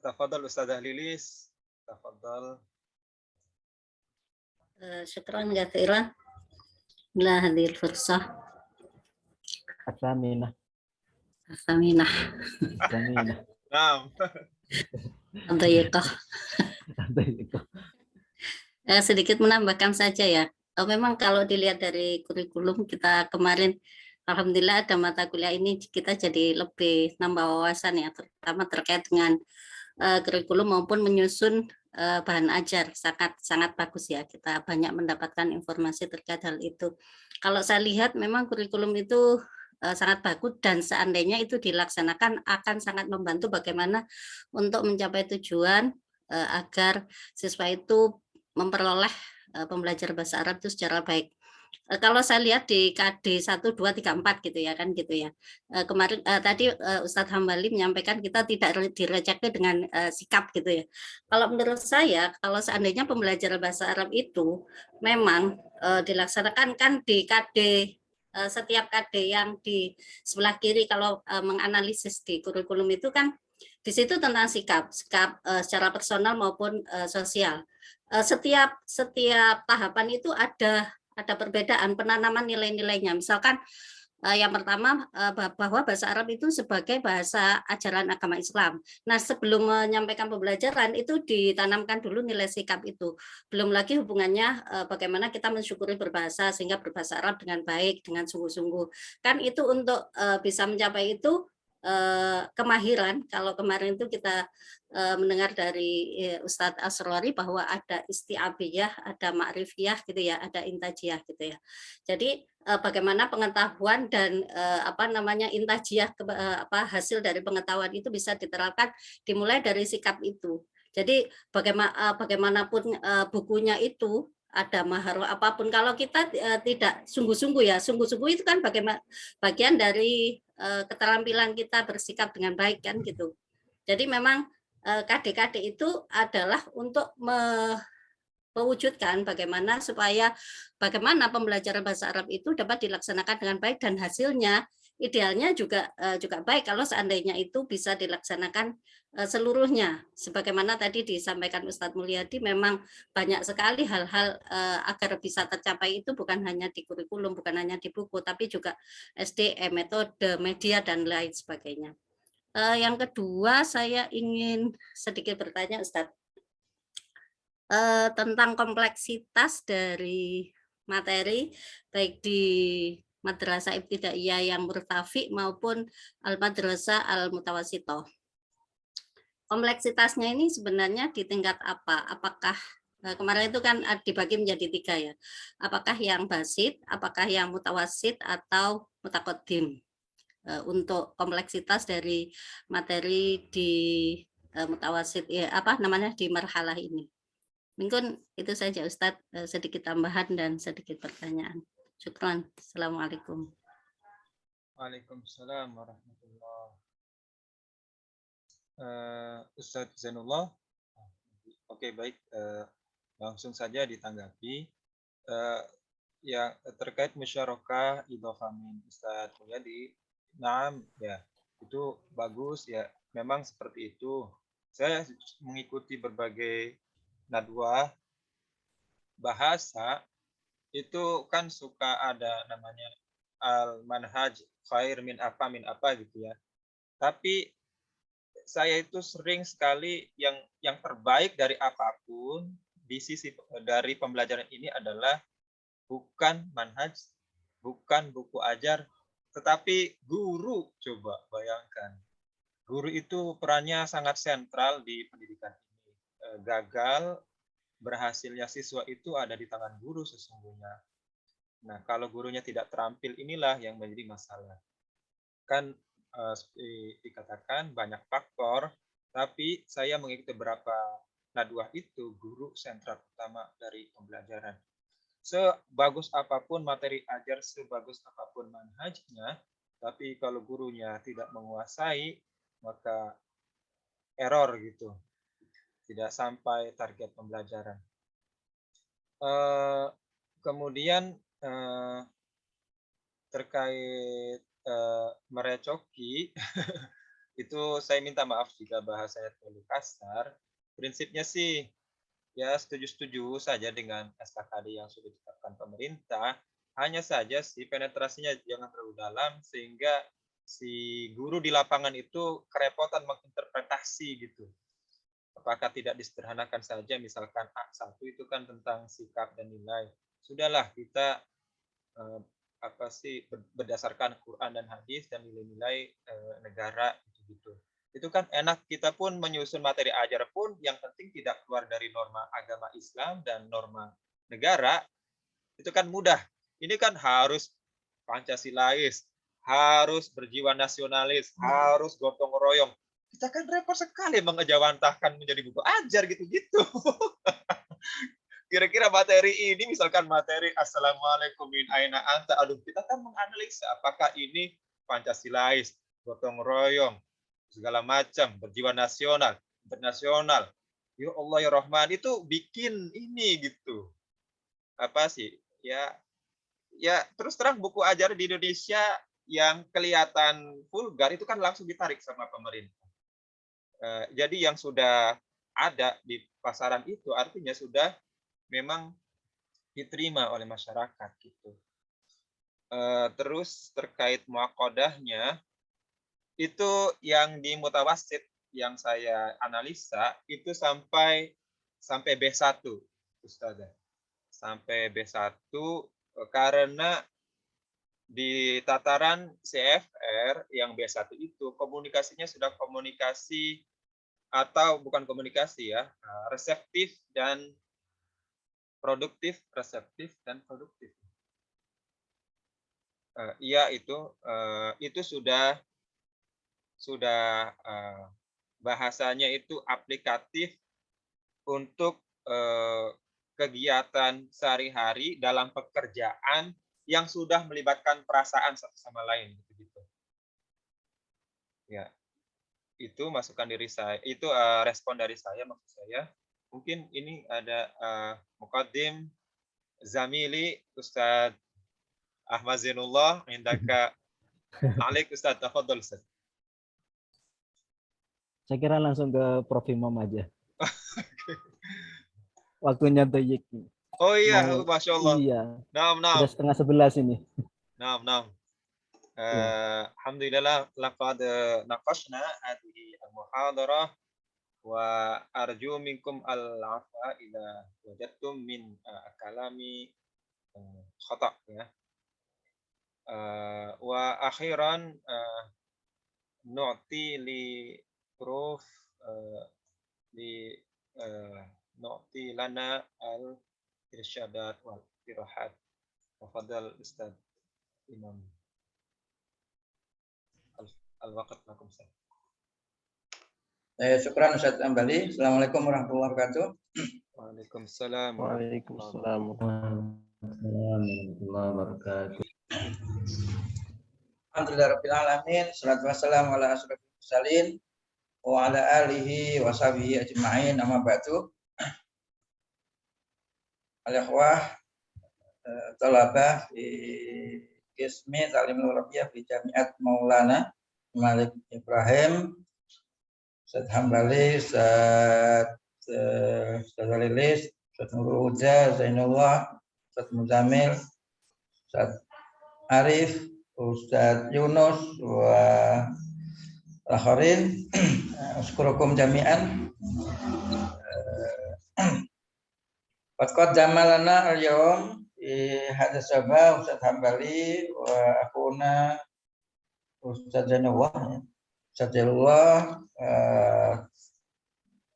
Tafadhal Ustazah Lilis, tafadhal. Syukran katsiran la hadhil fursah. Asaminah. Naam. Sedikit menambahkan saja ya. Memang kalau dilihat dari kurikulum kita kemarin, alhamdulillah ada mata kuliah ini kita jadi lebih nambah wawasan ya, terutama terkait dengan kurikulum maupun menyusun bahan ajar. Sangat bagus ya, kita banyak mendapatkan informasi terkait hal itu. Kalau saya lihat memang kurikulum itu sangat bagus, dan seandainya itu dilaksanakan akan sangat membantu bagaimana untuk mencapai tujuan agar siswa itu memperoleh pembelajar bahasa Arab itu secara baik. Kalau saya lihat di KD 1, 2, 3, 4 gitu ya kan gitu ya. Kemarin tadi Ustadz Hambali menyampaikan kita tidak direceki dengan sikap gitu ya. Kalau menurut saya, kalau seandainya pembelajaran bahasa Arab itu memang dilaksanakan kan di KD setiap KD yang di sebelah kiri kalau menganalisis di kurikulum itu kan di situ tentang sikap secara personal maupun sosial. Setiap tahapan itu ada perbedaan penanaman nilai-nilainya. Misalkan yang pertama bahwa bahasa Arab itu sebagai bahasa ajaran agama Islam. Nah, sebelum menyampaikan pembelajaran itu ditanamkan dulu nilai sikap itu. Belum lagi hubungannya bagaimana kita mensyukuri berbahasa sehingga berbahasa Arab dengan baik, dengan sungguh-sungguh. Kan itu untuk bisa mencapai itu kemahiran. Kalau kemarin itu kita mendengar dari Ustadz Asrori bahwa ada isti'abiyah, ada ma'rifiyah gitu ya, ada intajiyah gitu ya. Jadi bagaimana pengetahuan dan intajiyah hasil dari pengetahuan itu bisa diterapkan dimulai dari sikap itu. Jadi bagaimanapun bukunya itu ada mahar apapun kalau kita tidak sungguh-sungguh ya, sungguh-sungguh itu kan bagian dari keterampilan kita bersikap dengan baik kan gitu. Jadi memang KD-KD itu adalah untuk mewujudkan bagaimana pembelajaran bahasa Arab itu dapat dilaksanakan dengan baik dan hasilnya idealnya juga baik kalau seandainya itu bisa dilaksanakan seluruhnya. Sebagaimana tadi disampaikan Ustadz Mulyadi, memang banyak sekali hal-hal agar bisa tercapai itu bukan hanya di kurikulum, bukan hanya di buku, tapi juga SDM, metode, media, dan lain sebagainya. Yang kedua, saya ingin sedikit bertanya, Ustadz, tentang kompleksitas dari materi, baik di Madrasah Ibtidaiyah yang murtafi maupun Al-Madrasah Al-Mutawasitoh. Kompleksitasnya ini sebenarnya di tingkat apa? Apakah kemarin itu kan dibagi menjadi 3 ya. Apakah yang basit, apakah yang mutawasit, atau mutakodim? Untuk kompleksitas dari materi di mutawasit ya, di marhalah ini. Mungkin itu saja Ustadz, sedikit tambahan dan sedikit pertanyaan. Syukran. Assalamualaikum. Waalaikumsalam warahmatullahi wabarakatuh. Ustadz Zainullah. Oke, baik. Langsung saja ditanggapi. Yang terkait musyarakah idhofah min Ustadz Mulyadi. Naam, ya. Itu bagus ya. Memang seperti itu. Saya mengikuti berbagai nadwah bahasa itu kan suka ada namanya al-manhaj khair min apa gitu ya. Tapi saya itu sering sekali yang terbaik dari apapun di sisi dari pembelajaran ini adalah bukan manhaj, bukan buku ajar, tetapi guru. Coba bayangkan. Guru itu perannya sangat sentral di pendidikan ini. Gagal berhasilnya siswa itu ada di tangan guru sesungguhnya. Nah, kalau gurunya tidak terampil, inilah yang menjadi masalah. Kan dikatakan banyak faktor, tapi saya mengikuti beberapa nadwah itu, guru sentral utama dari pembelajaran. Sebagus apapun materi ajar, sebagus apapun manhajnya, tapi kalau gurunya tidak menguasai, maka error gitu. Tidak sampai target pembelajaran. Kemudian terkait merecoki, itu saya minta maaf jika bahasanya terlalu kasar. Prinsipnya sih ya setuju-setuju saja dengan SKKD yang sudah ditetapkan pemerintah. Hanya saja sih penetrasinya jangan terlalu dalam sehingga si guru di lapangan itu kerepotan menginterpretasi gitu. Apakah tidak disederhanakan saja, misalkan A1 itu kan tentang sikap dan nilai. Sudahlah kita berdasarkan Quran dan hadis dan nilai-nilai negara gitu. Itu kan enak, kita pun menyusun materi ajar pun yang penting tidak keluar dari norma agama Islam dan norma negara. Itu kan mudah. Ini kan harus Pancasilais, harus berjiwa nasionalis, harus gotong royong. Kita kan repot sekali mengejawantahkan menjadi buku ajar gitu-gitu. Kira-kira materi ini, misalkan materi Assalamualaikum min aina anta, aduh, kita kan menganalisa apakah ini Pancasilais, gotong royong, segala macam, berjiwa nasional, internasional. Ya Allah ya Rahman, itu bikin ini gitu. Apa sih? Ya terus terang buku ajar di Indonesia yang kelihatan vulgar itu kan langsung ditarik sama pemerintah. Jadi yang sudah ada di pasaran itu artinya sudah memang diterima oleh masyarakat gitu. Terus terkait muaqadahnya itu yang di mutawasid yang saya analisa itu sampai B1 Ustazah. Sampai B1 karena di tataran CFR yang B1 itu komunikasinya sudah komunikasi atau bukan komunikasi ya, reseptif dan produktif, reseptif dan produktif. Iya itu sudah bahasanya itu aplikatif untuk kegiatan sehari-hari dalam pekerjaan yang sudah melibatkan perasaan satu sama lain gitu. Ya. Itu masukan diri saya, itu respon dari saya, maksud saya. Mungkin ini ada Muqaddim Zamili Ustadz Ahmad Zainullah, indaka Alik Ustadz, tafadhol Ustadz. Saya kira langsung ke Prof. Imam aja. Waktunya doyik. Oh iya, Masya Allah. Iya. Naam. Sudah 10:30 ini. Naam. Alhamdulillah, laqad naqashna hadhihi al-muhadarah wa arju minkum al-'afwa idza wajadtum min kalami khata' ya. Wa akhiran nu'ti li Prof nu'ti lana al-irsyadat wal ittirahat. Tafadhal Ustaz Imam. Al-waqt lakum. Syukran Ustaz Ambali. Assalamualaikum warahmatullahi wabarakatuh. Waalaikumsalam. Waalaikumsalam warahmatullahi wabarakatuh. Alhamdulillahirabbil alamin. Shalatu wassalamu ala asyrofil mursalin wa ala alihi wa sahbihi ajma'in. Amma ba'du. Al-ikhwah talabah di Qismi Ta'limul Arabiyyah di Jami'at Maulana Malik Ibrahim, Ustaz Hambali, Ustaz Lilis, Ustaz Nurul Huda, Zainullah, Ustaz Muzamil, Ustaz Arif, Ustaz Yunus, wa akharin. Uskurukum jami'an. Qad qaddama lana al-yawm hadha sabah Ustaz Hambali wa akhuna Ustaz Zainullah. Ustaz Zainullah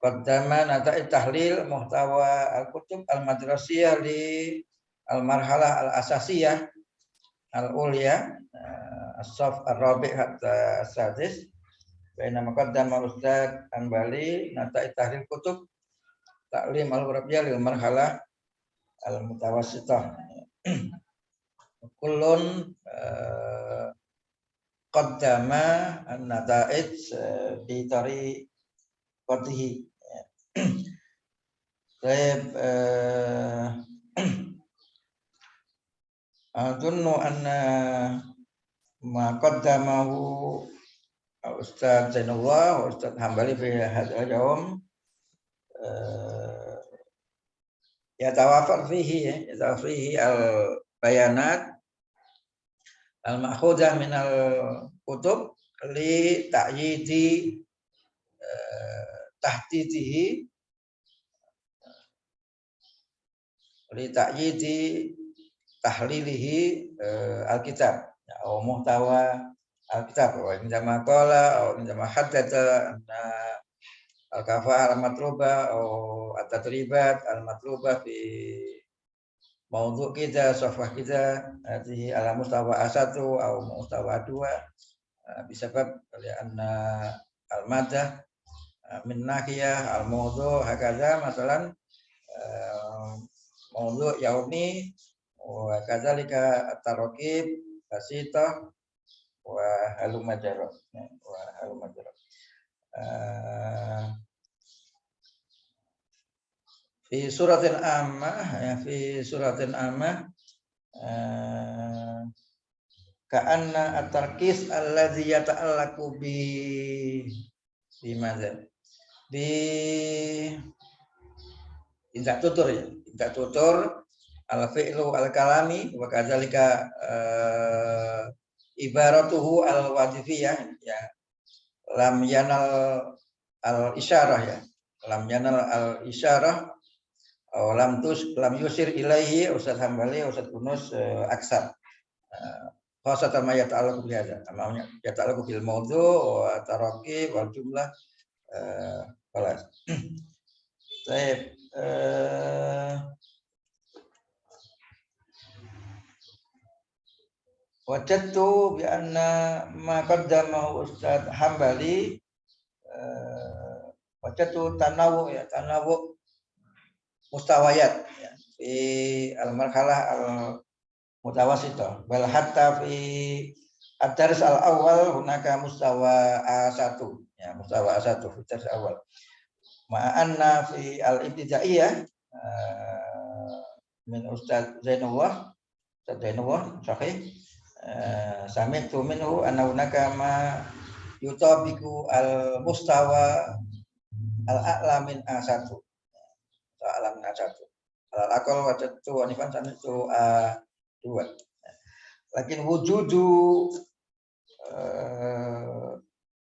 qaddama nata'i tahlil muhtawa al-kutub al-madrasiyah li al-marhalah al-asasiyah al-ulya as-saf ar-rabi' hatta as-sadis. Bainama qaddama Ustaz Hambali nata'i tahlil kutub ta'lim al-arabiyyah lil marhalah al-mutawassithah. Kullun qaddama an-nata'ij bi tariqatihi. Baik, adunnu anna ma qaddamahu Ustaz Zainullah wa Ustaz Hambali fi hadzal yawm yatawafar fihi al-bayanat al-ma'khudah min al-kutub li ta'yidi tahdidihi li ta'yidi tahlilihi al-kitab atau muhtawa al-kitab wa indama qala atau indama haddata anna al-kafah al-matluba atau at-tadribat al-matluba fi mawdu' kita, safhah kita hadhihi ala mustawa A1 atau mustawa 2 bisabab anna al-madah min nahiyah al-mawdu' hakaza masalan maudhu yaumi wa kadzalika at-taraqib basita wa halumajara wa halumajara. Fi suratin ammah ya, fi suratin ammah ka'anna at-tarkis alladzi yata'allaqu bi madza bi inta tutur ya, inta tutur al-fi'lu al-kalami wa kadzalika ibaratuhu al-wadifiyah ya, lam yanal al-isyarah ya, lam yanal al-isyarah atau lam yusir ilaihi Ustaz Hambali, Ustaz Yunus aksar khasatan ma yata'allaqu bi hadza, namanya yata'allaqu bil maudhu' wa taraqib wal jumlah khalas. Baik, wajadtu bi anna ma qaddamahu Ustaz Hambali wajadtu tanawu ya, tanawu mustawayat ya, fi al-marhalah al-mutawassithah bal hatta fi ad-dars al-awwal hunaka mustawa A1 ya, mustawa A1 fi dars awal ma'anna fi al-ibtidaiyah min Ustaz Zainullah sahih sami'tu minhu anna hunaka ma yutabiqu al-mustawa al-a'la min A1 alam nasatu al-aqal wajadtu wanifan sami'tu A2 lakin wujudu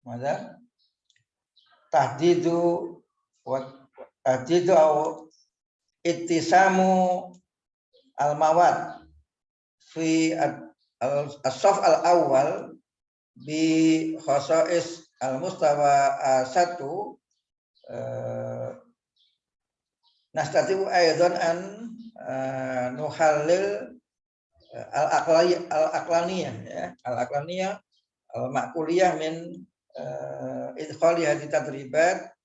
mana tahdidu wa tahdidu au ittisamu al-mawad fi as-saf al-awwal bi khasa'is al-mustawa A1 nastati'u aidan an nuhallil al-aqlaniyah ya, al-aqlaniyah al-ma'kuliyah min idkhali hadhihi tadribat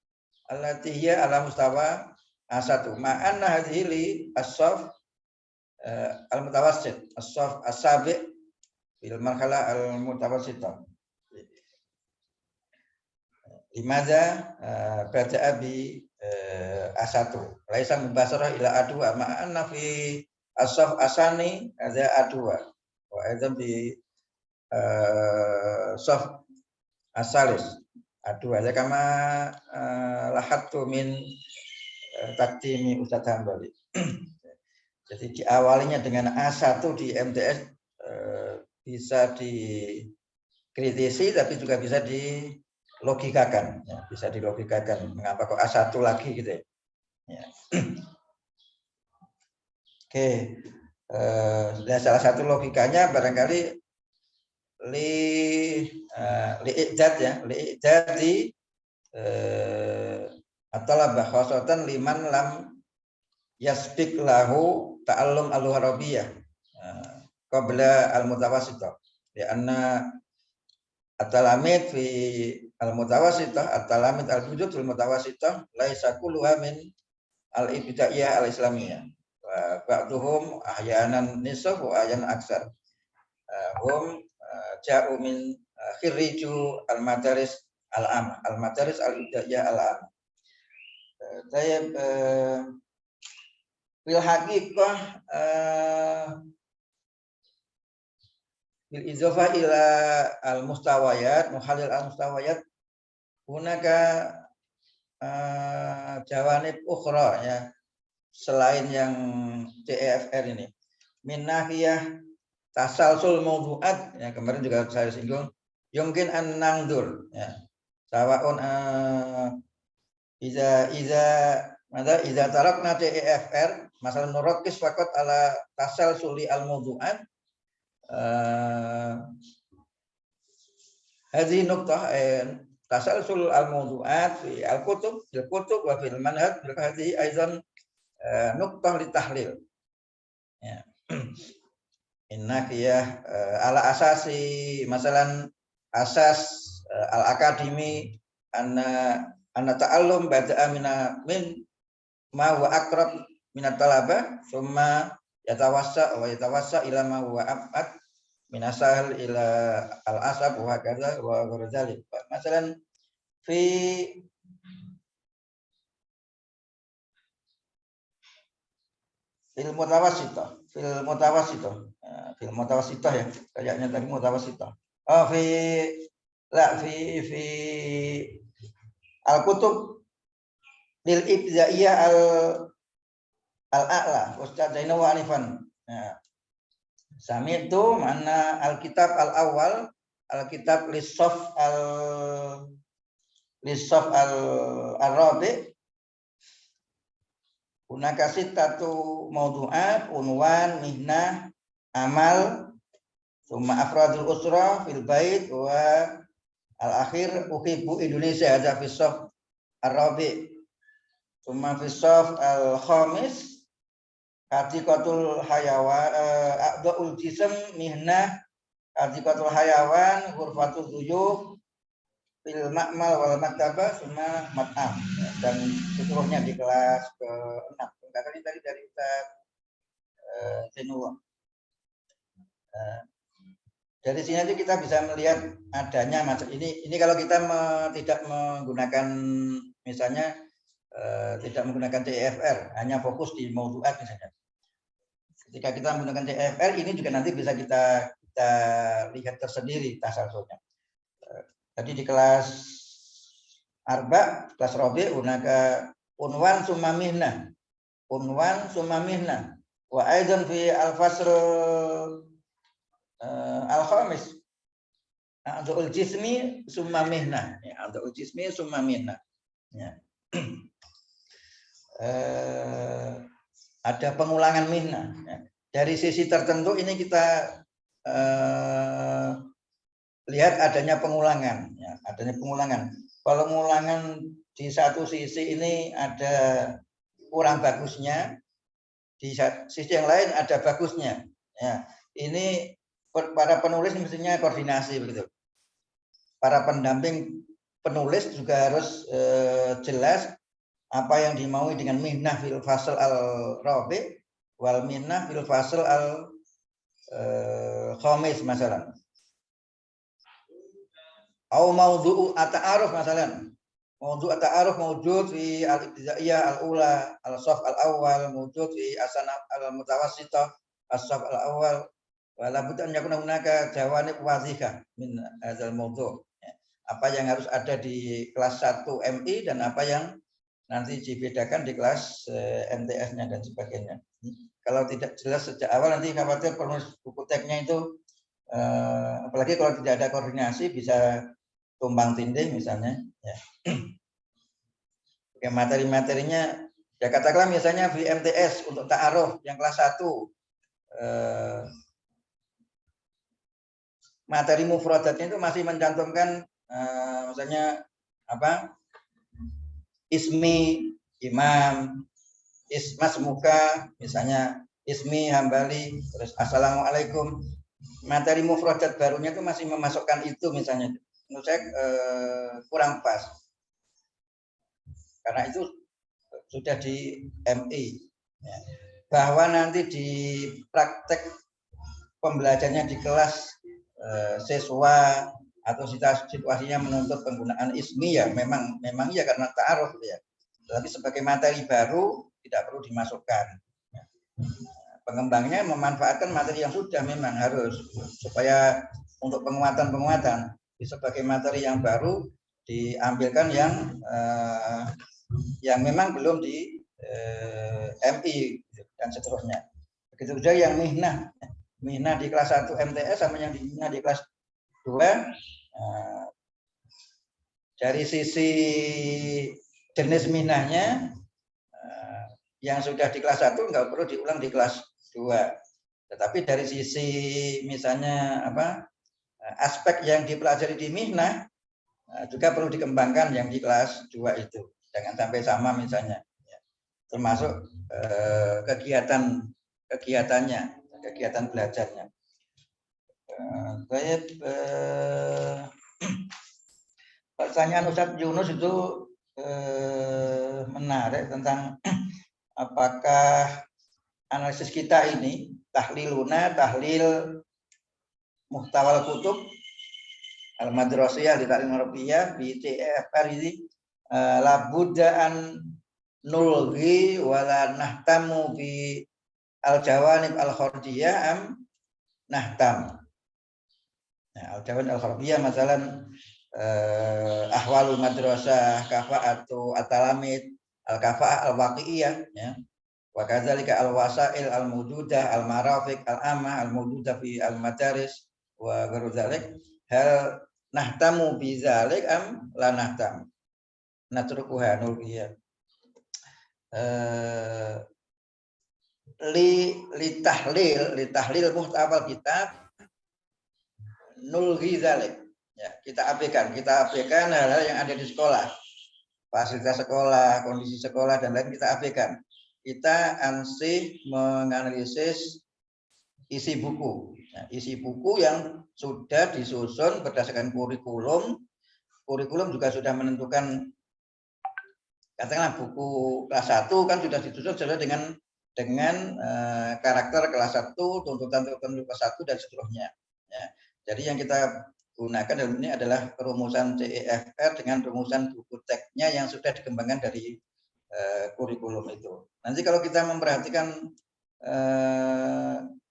allati hiya ala mustawa A1 ma'anna hadhihi li as-saf al-mutawassit as-saf as-sabi' bil marhala al-mutawassithah limadza bada'a bi A1 laisa mubasharah ila A2 ma'anna fi as-saf asani ada A2 wa aidan bi saf asalis A2 ya kama lahattu min taktimi Ustaz Hambali. Jadi diawalinya dengan A1 di MTS bisa dikritisi tapi juga bisa dilogikakan ya, bisa dilogikakan mengapa kok A1 lagi gitu ya. Ya. Oke, dan salah satu logikanya barangkali li'idad ya, li'idadi at-talabah khasatan liman lam yasbiq lahu ta'allum al-arabiyah qabla al-mutawassithah lianna at-talamid fi al-mutawassithah at-talamid al-wujud fil mutawassithah laisa kulluha min al-ibtidaiyah al-islamiyah wa ba'duhum ahyanan nisf wa ahyanan aksar hum ja'u min khiriju al-madaris al-am al-madaris al-ibtidaiyah al-am. Tayyib bil haqiqah bil izafah ila al-mustawayat muhalil al-mustawayat hunaka jawanib ukhra ya selain yang TEFR ini min nahiyah tasalsul mawdu'at ya kemarin juga saya singgung yumkin an nangdur ya sawaun iza tarakna TEFR masalah nurakis faqat ala tasalsuli al mawdu'at hadhihi nuqtah tasalsul al mawdu'at fi al kutub wa fil manhaj hadhihi aidan nuqtah li tahlil ya innakiyah ala asasi masalan asas al-akademi anna ta'allum bada'a min ma wa aqrab minat talaba summa yatawassa ila ma huwa ab'ad min asal ila al-asab wa kadza wa ghairu. Masalan fil mutawassithah ya, kayaknya tadi mutawassithah. Fi al-kutub lil ibtidaiyah al-a'la Ustaz Zainal Anifan. Sami itu mana al-kitab al-awwal, al-kitab lissof al-rabi. Hunaka sittatu mawdu'at, unwan, mihnah, amal, summa afradul usra fil bait wa al-akhir uhibbu Indonesia, hadza fi shaf ar-rabi. Summa fi shaf al-khamis Hadiqatul hayawan, a'dha'ul jism, mihnah, Hadiqatul hayawan, ghurfatul dhuyuf, fil ma'mal wal maktabah, summa mat'am. Dan seterusnya di kelas ke-6. Tadi dari Ustaz Zainullah. Dari sini aja kita bisa melihat adanya macam ini kalau kita tidak menggunakan misalnya tidak menggunakan CFR, hanya fokus di mawdu'at misalnya. Ketika kita menggunakan CFR ini juga nanti bisa kita lihat tersendiri tasalsulnya. Tadi di kelas Arba, kelas Robi, unaka unwan summa mihnah. Unwan summa mihnah. Wa aidan fi al-fasl al-khamis. A'dha'ul jismi summa mihnah. Ya, a'dha'ul jismi summa mihnah. Ya. Ada pengulangan mihnah. Ya. Dari sisi tertentu ini kita lihat adanya pengulangan. Ya, adanya pengulangan. Kalau pengulangan di satu sisi ini ada kurang bagusnya, di sisi yang lain ada bagusnya. Ya, ini para penulis mestinya koordinasi begitu. Para pendamping penulis juga harus jelas apa yang dimaui dengan mihnah fil fasl al-rabi wal mihnah fil fasl al-khamis masalan. Au mawdu'u at-ta'aruf masalan. Mawdu' at-ta'aruf mawjud fi al-ibtidaiyah al-ula, al-shaf al-awwal, mawjud fi as-sanah al-mutawassithah, as-shaf al-awwal. Wa la budda an yakuna hunaka jawanib wadhihah min hadzal mawdu'. Apa yang harus ada di kelas 1 MI dan apa yang nanti dibedakan di kelas MTS-nya dan sebagainya. Kalau tidak jelas sejak awal nanti khawatir penulis buku teksnya itu apalagi kalau tidak ada koordinasi bisa tumbang tindih misalnya. Ya. Oke, materi-materinya ya katakanlah misalnya di MTS untuk ta'aruf yang kelas 1 materi mufradatnya itu masih mencantumkan misalnya apa? Ismi imam, ismas muka, misalnya ismi hambali, terus assalamualaikum. Materi mufradat barunya itu masih memasukkan itu misalnya. Menurut saya kurang pas. Karena itu sudah di MI. Ya. Bahwa nanti di praktek pembelajarannya di kelas siswa atau situasinya menuntut penggunaan ismi ya memang ya karena ta'aruf ya. Tapi sebagai materi baru tidak perlu dimasukkan. Pengembangnya memanfaatkan materi yang sudah memang harus supaya untuk penguatan sebagai materi yang baru diambilkan yang memang belum di MI dan seterusnya. Begitu juga yang mihnah di kelas 1 MTS sama yang mihnah di kelas 2 dari sisi jenis mihnahnya yang sudah di kelas 1 nggak perlu diulang di kelas 2. Tetapi dari sisi misalnya aspek yang dipelajari di mihnah juga perlu dikembangkan yang di kelas 2 itu. Jangan sampai sama misalnya. Termasuk kegiatan belajarnya. Pertanyaan Ustadz Yunus itu menarik tentang apakah analisis kita ini tahliluna tahlil muhtawal kutub al-madrasiyah di ta'lim Arabiyah bi TFR ini labudda an nulghi wala nahtamu bi al-jawanib al-khardiyah am nahtam. Nah, al-jawanib al-khardiyah masalan ahwalul madrasah, kafa'atu at-talamid, al-kafa'ah al-waqi'iyah ya. Wa kadzalika al-wasail al-mawjudah, al-marafiq al-amah al-mawjudah fi al-madaris wa ghairu dzalik. Hal nahtamu bi dzalik am la nahtam. Natrukuha nulghiya. Li tahlil muhtawal kitab nulghi dzalik. Ya, kita abaikan hal-hal yang ada di sekolah. Fasilitas sekolah, kondisi sekolah dan lain kita abaikan. Kita ansih menganalisis isi buku. Nah, isi buku yang sudah disusun berdasarkan kurikulum. Kurikulum juga sudah menentukan, katakanlah buku kelas 1 kan sudah disusun sesuai dengan karakter kelas 1, tuntutan kelas 1 dan seterusnya. Ya. Jadi yang kita gunakan dalam ini adalah perumusan CEFR dengan perumusan buku teksnya yang sudah dikembangkan dari kurikulum itu. Nanti kalau kita memperhatikan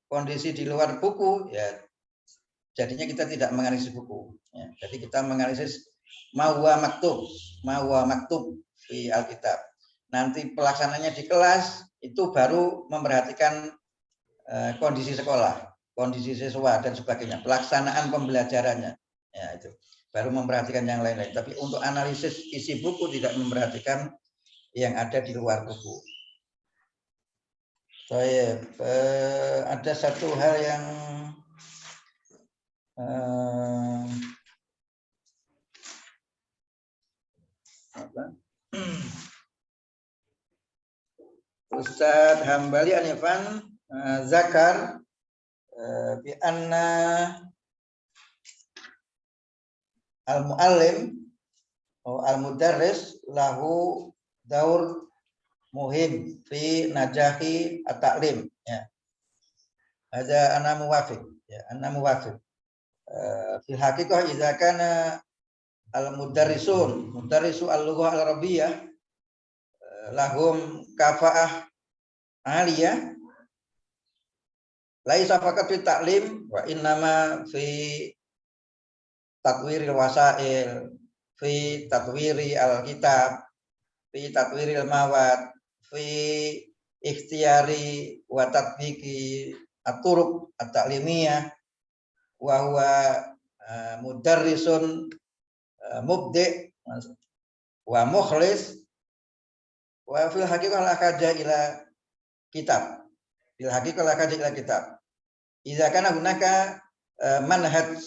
kondisi di luar buku, ya jadinya kita tidak menganalisis buku. Ya. Jadi kita menganalisis ma huwa maktub di Alkitab. Nanti pelaksananya di kelas itu baru memperhatikan kondisi sekolah, kondisi siswa dan sebagainya, pelaksanaan pembelajarannya. Ya itu. Baru memperhatikan yang lain-lain. Tapi untuk analisis isi buku tidak memperhatikan yang ada di luar buku. Ada satu hal yang Ustadz Hambali Anifan zakar bi anna al-muallim atau al-mudarris lahu daur muhim fi najahi at-ta'lim ya. Ada ana muwafiq ya, ana muwafiq. Fil haqiqah idza kana mudarrisu al-lughah al-arabiyyah lahum kafa'ah aliyah laisa faqat fi ta'lim wa innama fi tatwiril wasail, fi tatwiri al-kitab, fi tatwiril mawad, fi ikhtiyari wa tatbiqi at-turuq at-ta'limiyah wa huwa mudarrisun mubdi' wa mukhlis wa fil haqiqah la kaja ila kitab. Fil haqiqah la kaja ila kitab. Idza kana hunaka manhaj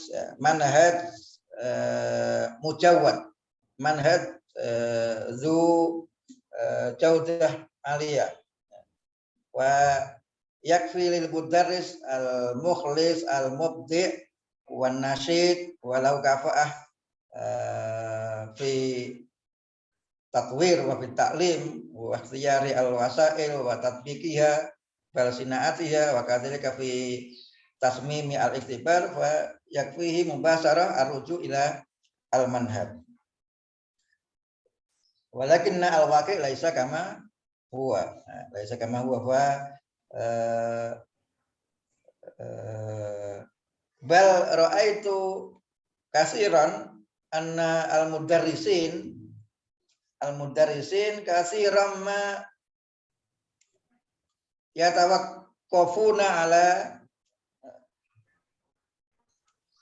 mujawwad, manhaj zu jaudah aliyah wa yakfi lil mudarris al mukhlis al mubdi' wan nasyid walau kafa'ah fi tatwir wa fi ta'lim wa ikhtiyari al wasail wa tatbiqiha bal sinaatiha wa kadzalika fi tasmimi al iktibar wa yakfihi mubasharah arruju ila al manhaj. Walakinna al waqi' laisa kama huwa. Laisa kama huwa fa bal ra'aitu kasiran anna al mudarrisin kasiran ma yatawaqqafuna ala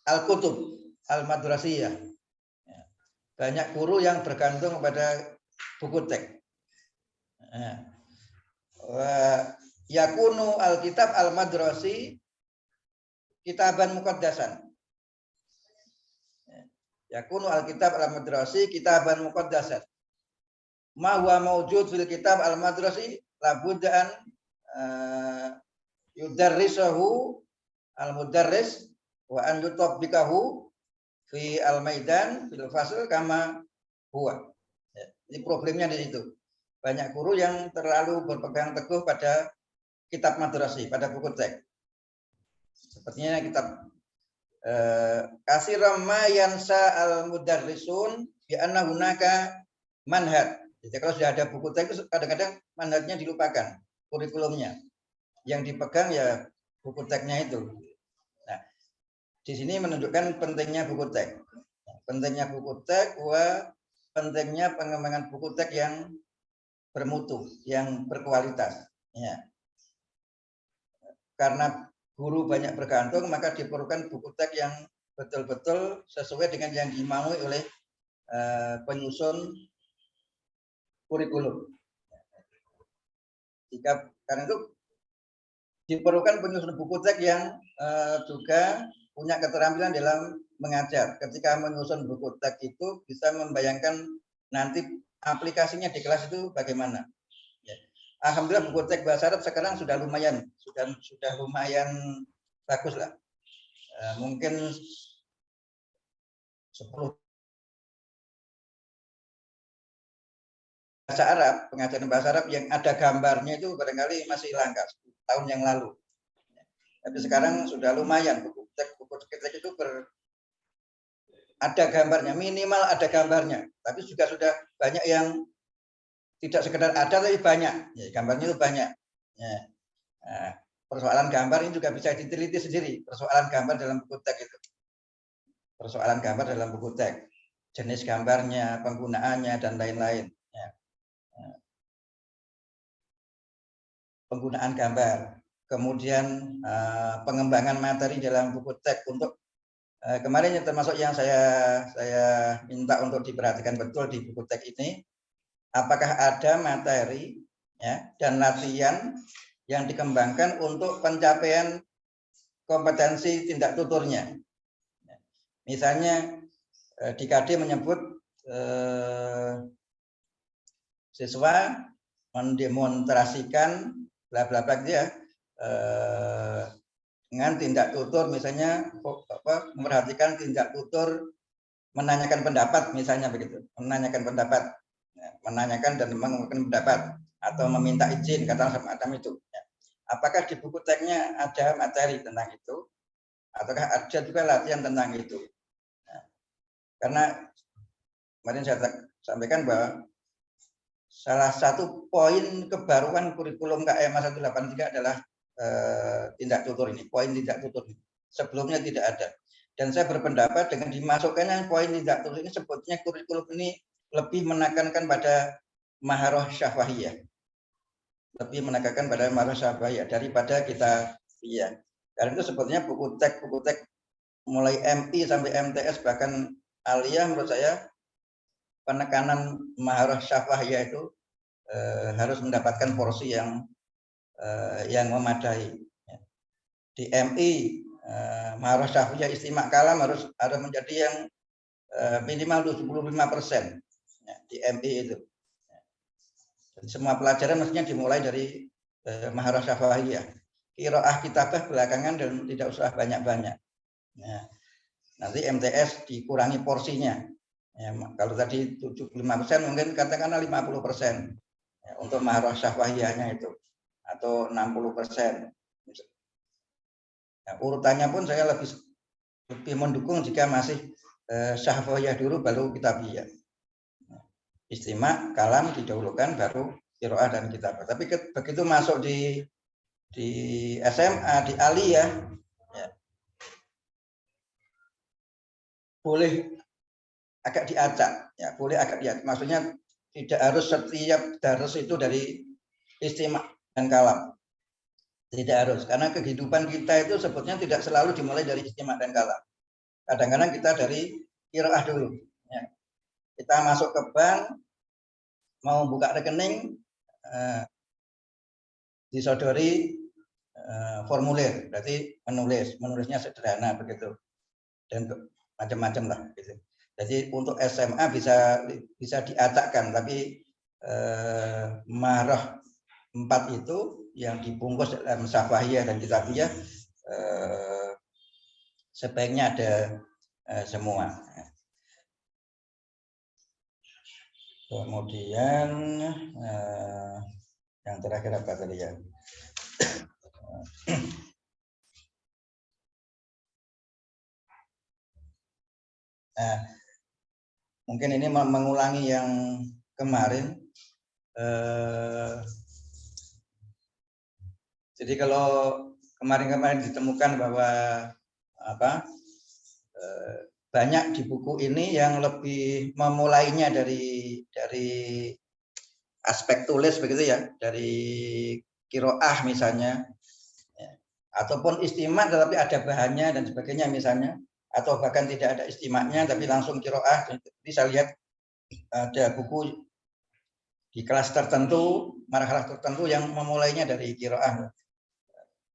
al-kutub al-madrasiyah. Banyak guru yang bergantung kepada buku teks. Yakunu al-kitab al-madrasi kitaban muqaddasan. Yakunu al-kitab al-madrasi kitaban muqaddasan. Ma huwa mawjud fil kitab al-madrasi labudda an yudarrisahu al-mudarris wa an yutabbiqahu fi al-maidan fil fasl kama huwa. Ini problemnya di situ. banyak guru yang terlalu berpegang teguh pada kitab madrasih, pada buku teks. Sepertinya kitab kasira ma yansa al-mudarrisun bi anna hunaka manhaj. Jadi kalau sudah ada buku teks itu kadang-kadang manhajnya dilupakan, kurikulumnya. Yang dipegang ya buku teksnya itu. Nah, di sini menunjukkan pentingnya buku teks. Pentingnya buku teks, pentingnya pengembangan buku teks yang bermutu, yang berkualitas. Ya. Karena guru banyak bergantung, maka diperlukan buku teks yang betul-betul sesuai dengan yang dimaui oleh penyusun kurikulum. Karena itu diperlukan penyusun buku teks yang juga punya keterampilan dalam mengajar. Ketika menyusun buku teks itu bisa membayangkan nanti aplikasinya di kelas itu bagaimana. Ya. Alhamdulillah buku teks bahasa Arab sekarang sudah lumayan bagus lah. Mungkin 10 bahasa Arab, pengajaran bahasa Arab yang ada gambarnya itu barangkali masih langka 10 tahun yang lalu. Tapi sekarang sudah lumayan buku teks itu ada gambarnya, minimal ada gambarnya. Tapi juga sudah banyak yang tidak sekedar ada tapi banyak. Ya, gambarnya itu banyak. Ya. Nah, persoalan gambar ini juga bisa diteliti sendiri. Persoalan gambar dalam buku teks itu. Persoalan gambar dalam buku teks, jenis gambarnya, penggunaannya dan lain-lain. Ya. Penggunaan gambar, kemudian pengembangan materi dalam buku teks untuk kemarin termasuk yang saya minta untuk diperhatikan betul di buku teks ini, apakah ada materi ya, dan latihan yang dikembangkan untuk pencapaian kompetensi tindak tuturnya. Misalnya di KD menyebut siswa mendemonstrasikan bla bla bla gitu ya, dengan tindak tutur misalnya memperhatikan tindak tutur menanyakan pendapat misalnya begitu, menanyakan pendapat, menanyakan dan mengungkapkan pendapat atau meminta izin kata semacam itu. Apakah di buku teksnya ada materi tentang itu, ataukah ada juga latihan tentang itu? Karena kemarin saya sampaikan bahwa salah satu poin kebaruan kurikulum KM 183 adalah tindak tutur ini, poin tindak tutur ini. Sebelumnya tidak ada. Dan saya berpendapat dengan dimasukkannya poin tindak tutur ini, sebetulnya kurikulum ini lebih menekankan pada maharah syafahiyah. Lebih menekankan pada maharah syafahiyah daripada kita iya. Karena itu sebetulnya buku teks mulai MI sampai MTS bahkan aliyah menurut saya penekanan maharah syafahiyah itu harus mendapatkan porsi yang memadai. Di MI maharah syafahiyah istimak kalam harus menjadi yang minimal 75% di MI itu. Jadi semua pelajaran mestinya dimulai dari maharah syafahiyah. Qiraah kitabah belakangan dan tidak usah banyak-banyak. Nah, nanti MTS dikurangi porsinya. Ya, kalau tadi 75% mungkin katakanlah 50% ya, untuk maharah syafahiyahnya itu atau 60%. Nah, urutannya pun saya lebih mendukung jika masih syafahiyah dulu baru kitabiyah. Istimak, kalam didahulukan baru qiraah dan kitabah. Tapi begitu masuk di SMA, di aliyah ya, boleh agak diacak, ya boleh agak diacak. Maksudnya tidak harus setiap darus itu dari istimak dan kalam. Tidak harus, karena kehidupan kita itu sebetulnya tidak selalu dimulai dari istimak dan kalam. Kadang-kadang kita dari qiraah dulu. Ya. Kita masuk ke bank, mau buka rekening, disodori formulir, berarti menulisnya sederhana begitu, dan macam-macam lah. Gitu. Jadi untuk SMA bisa diacakkan, tapi maharah 4 itu yang dibungkus dalam syafahiyah dan kitabiyah sebaiknya ada semua. Kemudian yang terakhir apa tadi ya? Nah, mungkin ini mengulangi yang kemarin. Jadi kalau kemarin-kemarin ditemukan bahwa banyak di buku ini yang lebih memulainya dari aspek tulis begitu ya, dari qiraah misalnya, ataupun istimak tetapi ada bahannya dan sebagainya misalnya, atau bahkan tidak ada istimaknya tapi langsung qiraah. Jadi saya lihat ada buku di kelas tertentu, marhalah tertentu yang memulainya dari qiraah.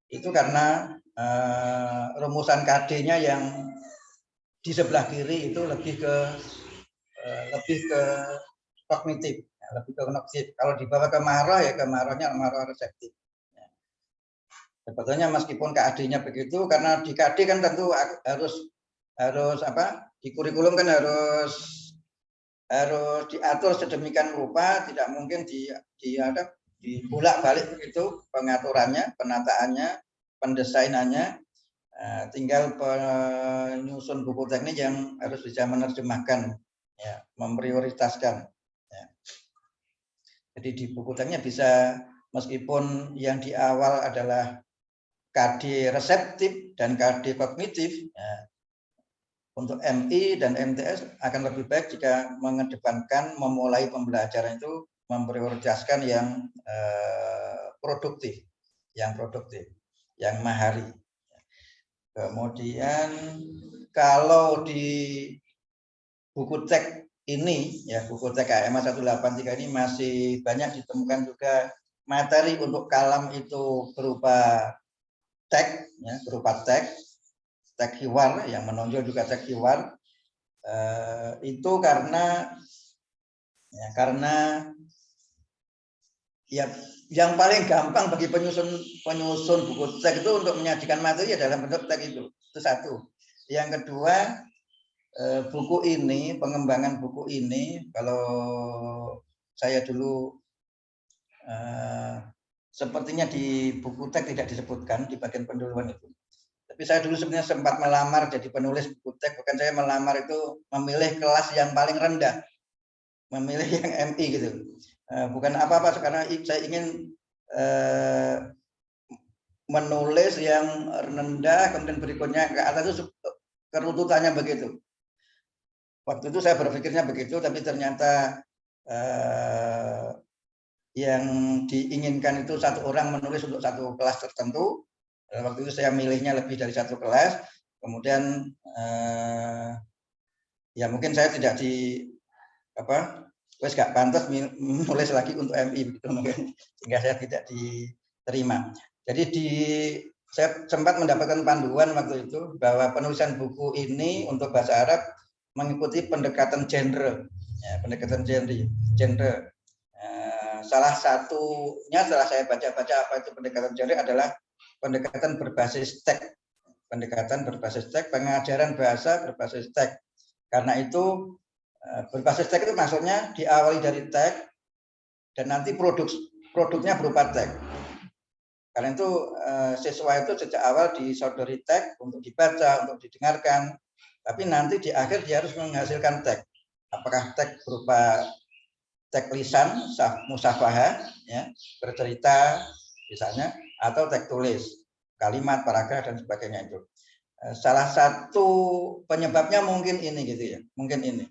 Itu karena rumusan KD-nya yang di sebelah kiri itu lebih ke kognitif, lebih ke kognitif. Kalau dibawa ke marah ya ke marahnya marah reseptif. Sebetulnya meskipun KD-nya begitu, karena di KD kan tentu harus apa? Di kurikulum kan harus diatur sedemikian rupa, tidak mungkin dibolak-balik begitu pengaturannya, penataannya, pendesainannya. Tinggal penyusun buku teknik yang harus bisa menerjemahkan, ya, memprioritaskan. Ya. Jadi di buku tekniknya bisa, meskipun yang di awal adalah KD reseptif dan KD kognitif, ya, untuk MI dan MTS akan lebih baik jika mengedepankan memulai pembelajaran itu memprioritaskan yang produktif, yang mahari. Kemudian kalau di buku teks ini, ya buku teks KMA 183 ini masih banyak ditemukan juga materi untuk kalam itu berupa teks, ya, berupa teks hiwar yang menonjol juga teks hiwar. Itu karena ya yang paling gampang bagi penyusun buku teks itu untuk menyajikan materi dalam bentuk teks itu satu. Yang kedua, buku ini, pengembangan buku ini, kalau saya dulu sepertinya di buku teks tidak disebutkan di bagian pendahuluan itu. Tapi saya dulu sebenarnya sempat melamar jadi penulis buku teks, bukan saya melamar itu memilih kelas yang paling rendah, memilih yang MI gitu. Bukan apa-apa karena saya ingin menulis yang rendah kemudian berikutnya ke atas itu kerututannya begitu. Waktu itu saya berpikirnya begitu, tapi ternyata yang diinginkan itu satu orang menulis untuk satu kelas tertentu. Waktu itu saya milihnya lebih dari satu kelas, kemudian ya mungkin saya tidak gak pantas menulis lagi untuk MI begitu mungkin, sehingga saya tidak diterima. Jadi saya sempat mendapatkan panduan waktu itu bahwa penulisan buku ini untuk bahasa Arab mengikuti pendekatan genre, ya, pendekatan genre. Salah satunya setelah saya baca-baca apa itu pendekatan genre adalah pendekatan berbasis teks, pengajaran bahasa berbasis teks. Karena itu berbasis teks itu maksudnya diawali dari teks dan nanti produknya berupa teks. Karena itu siswa itu sejak awal disodori teks untuk dibaca, untuk didengarkan, tapi nanti di akhir dia harus menghasilkan teks. Apakah teks berupa teks lisan, musafahah, ya, bercerita misalnya, atau teks tulis, kalimat, paragraf dan sebagainya itu. Salah satu penyebabnya mungkin ini gitu ya, mungkin ini.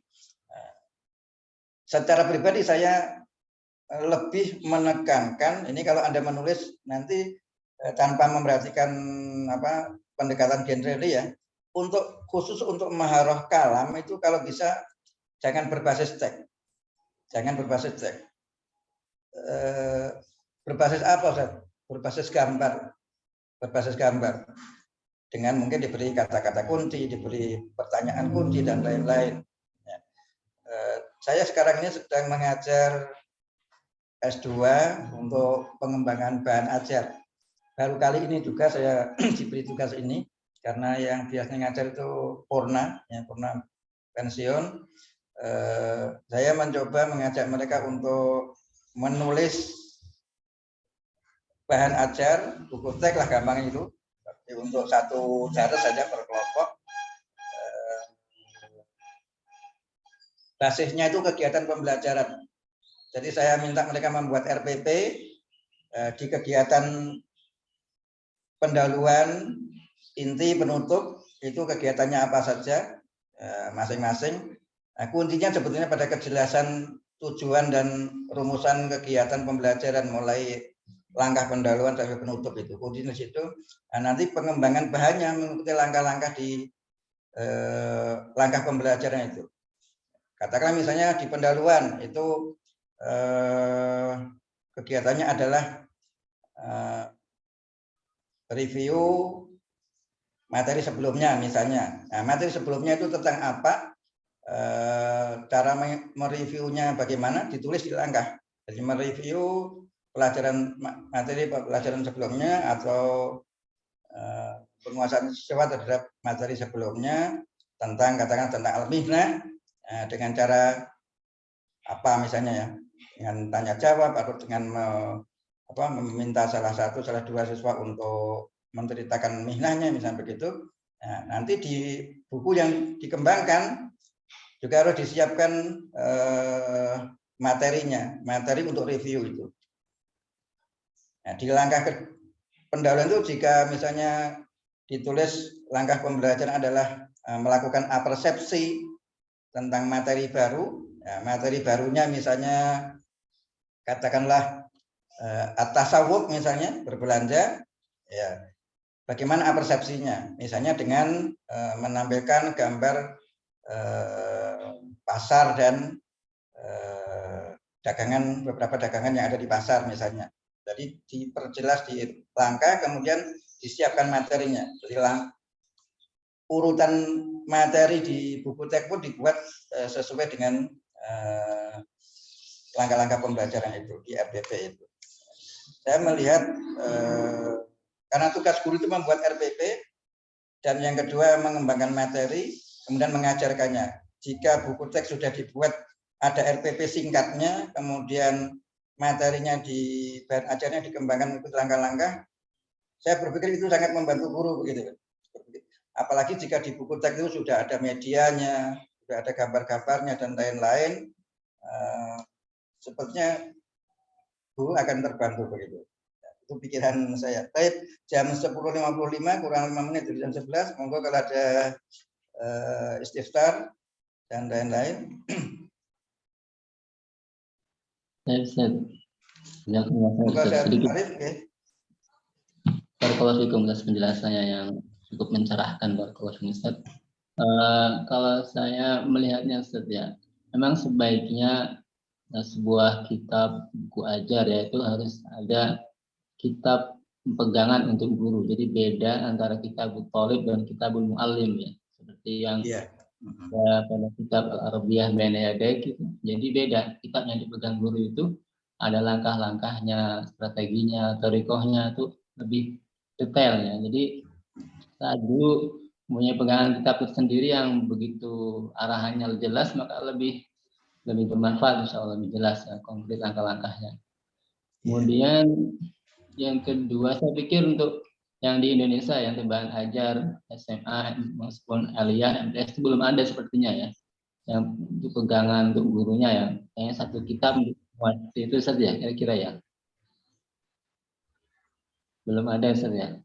Secara pribadi saya lebih menekankan ini kalau Anda menulis nanti tanpa memperhatikan pendekatan genre ya, khusus untuk maharah kalam itu kalau bisa jangan berbasis teks. Jangan berbasis teks. Berbasis apa, Ustaz? Berbasis gambar. Dengan mungkin diberi kata-kata kunci, diberi pertanyaan kunci dan lain-lain. Ya. Saya sekarang ini sedang mengajar S2 untuk pengembangan bahan ajar. Baru kali ini juga saya diberi tugas ini karena yang biasanya ngajar itu purna pensiun. saya mencoba mengajak mereka untuk menulis bahan ajar, buku teks lah gampang itu. Untuk satu cara saja per kelompok. Basisnya itu kegiatan pembelajaran. Jadi saya minta mereka membuat RPP di kegiatan pendahuluan, inti, penutup, itu kegiatannya apa saja masing-masing. Nah, kuncinya sebetulnya pada kejelasan tujuan dan rumusan kegiatan pembelajaran mulai langkah pendahuluan sampai penutup itu. Kuncinya di situ. Nah, nanti pengembangan bahannya mengikuti langkah-langkah di langkah pembelajaran itu. Katakanlah misalnya di pendahuluan itu kegiatannya adalah review materi sebelumnya misalnya. Nah, materi sebelumnya itu tentang apa? Cara mereviewnya bagaimana? Ditulis di langkah. Jadi mereview materi pelajaran sebelumnya atau penguasaan siswa terhadap materi sebelumnya tentang katakan tentang al-mihnah dengan cara apa misalnya ya, dengan tanya jawab atau dengan meminta salah dua siswa untuk menceritakan mihnahnya misalnya begitu. Nah, nanti di buku yang dikembangkan juga harus disiapkan materi untuk review itu. Nah, di langkah pendahuluan itu jika misalnya ditulis langkah pembelajaran adalah melakukan apersepsi tentang materi baru. Ya, materi barunya misalnya katakanlah at-tasawwuf misalnya berbelanja, ya bagaimana apersepsinya? Misalnya dengan menampilkan gambar pasar dan beberapa dagangan yang ada di pasar misalnya. Jadi diperjelas di langkah, kemudian disiapkan materinya. Jadi urutan materi di buku teks pun dibuat sesuai dengan langkah-langkah pembelajaran itu di RPP itu. Saya melihat karena tugas guru itu membuat RPP dan yang kedua mengembangkan materi, kemudian mengajarkannya. Jika buku teks sudah dibuat ada RPP singkatnya, kemudian materinya di bahan ajarnya dikembangkan ikut langkah-langkah, saya berpikir itu sangat membantu guru begitu. Apalagi jika di buku teks itu sudah ada medianya, sudah ada gambar-gambarnya dan lain-lain, sepertinya guru akan terbantu begitu. Itu pikiran saya. Baik, jam 10.55 kurang 5 menit dari jam 11. Monggo kalau ada istiftar dan lain-lain. Barakallahu atas penjelasannya yang cukup mencerahkan, barakallahu Ustaz. Kalau saya melihatnya Ustaz ya, memang sebaiknya sebuah kitab buku ajar ya itu harus ada kitab pegangan untuk guru. Jadi beda antara kitabut thalib dan kitabul muallim ya. Seperti yang pada kitab Al-Arabiyah Baina Yadaik gitu. Jadi beda, kitab yang dipegang guru itu ada langkah-langkahnya, strateginya, thariqahnya itu lebih detail ya. Jadi saat dulu punya pegangan kitab tersendiri yang begitu arahannya jelas, maka lebih bermanfaat, insya Allah lebih jelas ya, konkret langkah-langkahnya. Kemudian yang kedua saya pikir untuk yang di Indonesia yang bahan ajar SMA maupun aliyah MTS itu belum ada sepertinya ya, yang untuk pegangan untuk gurunya ya, kayaknya satu kitab itu saja kira-kira ya. Belum ada saja.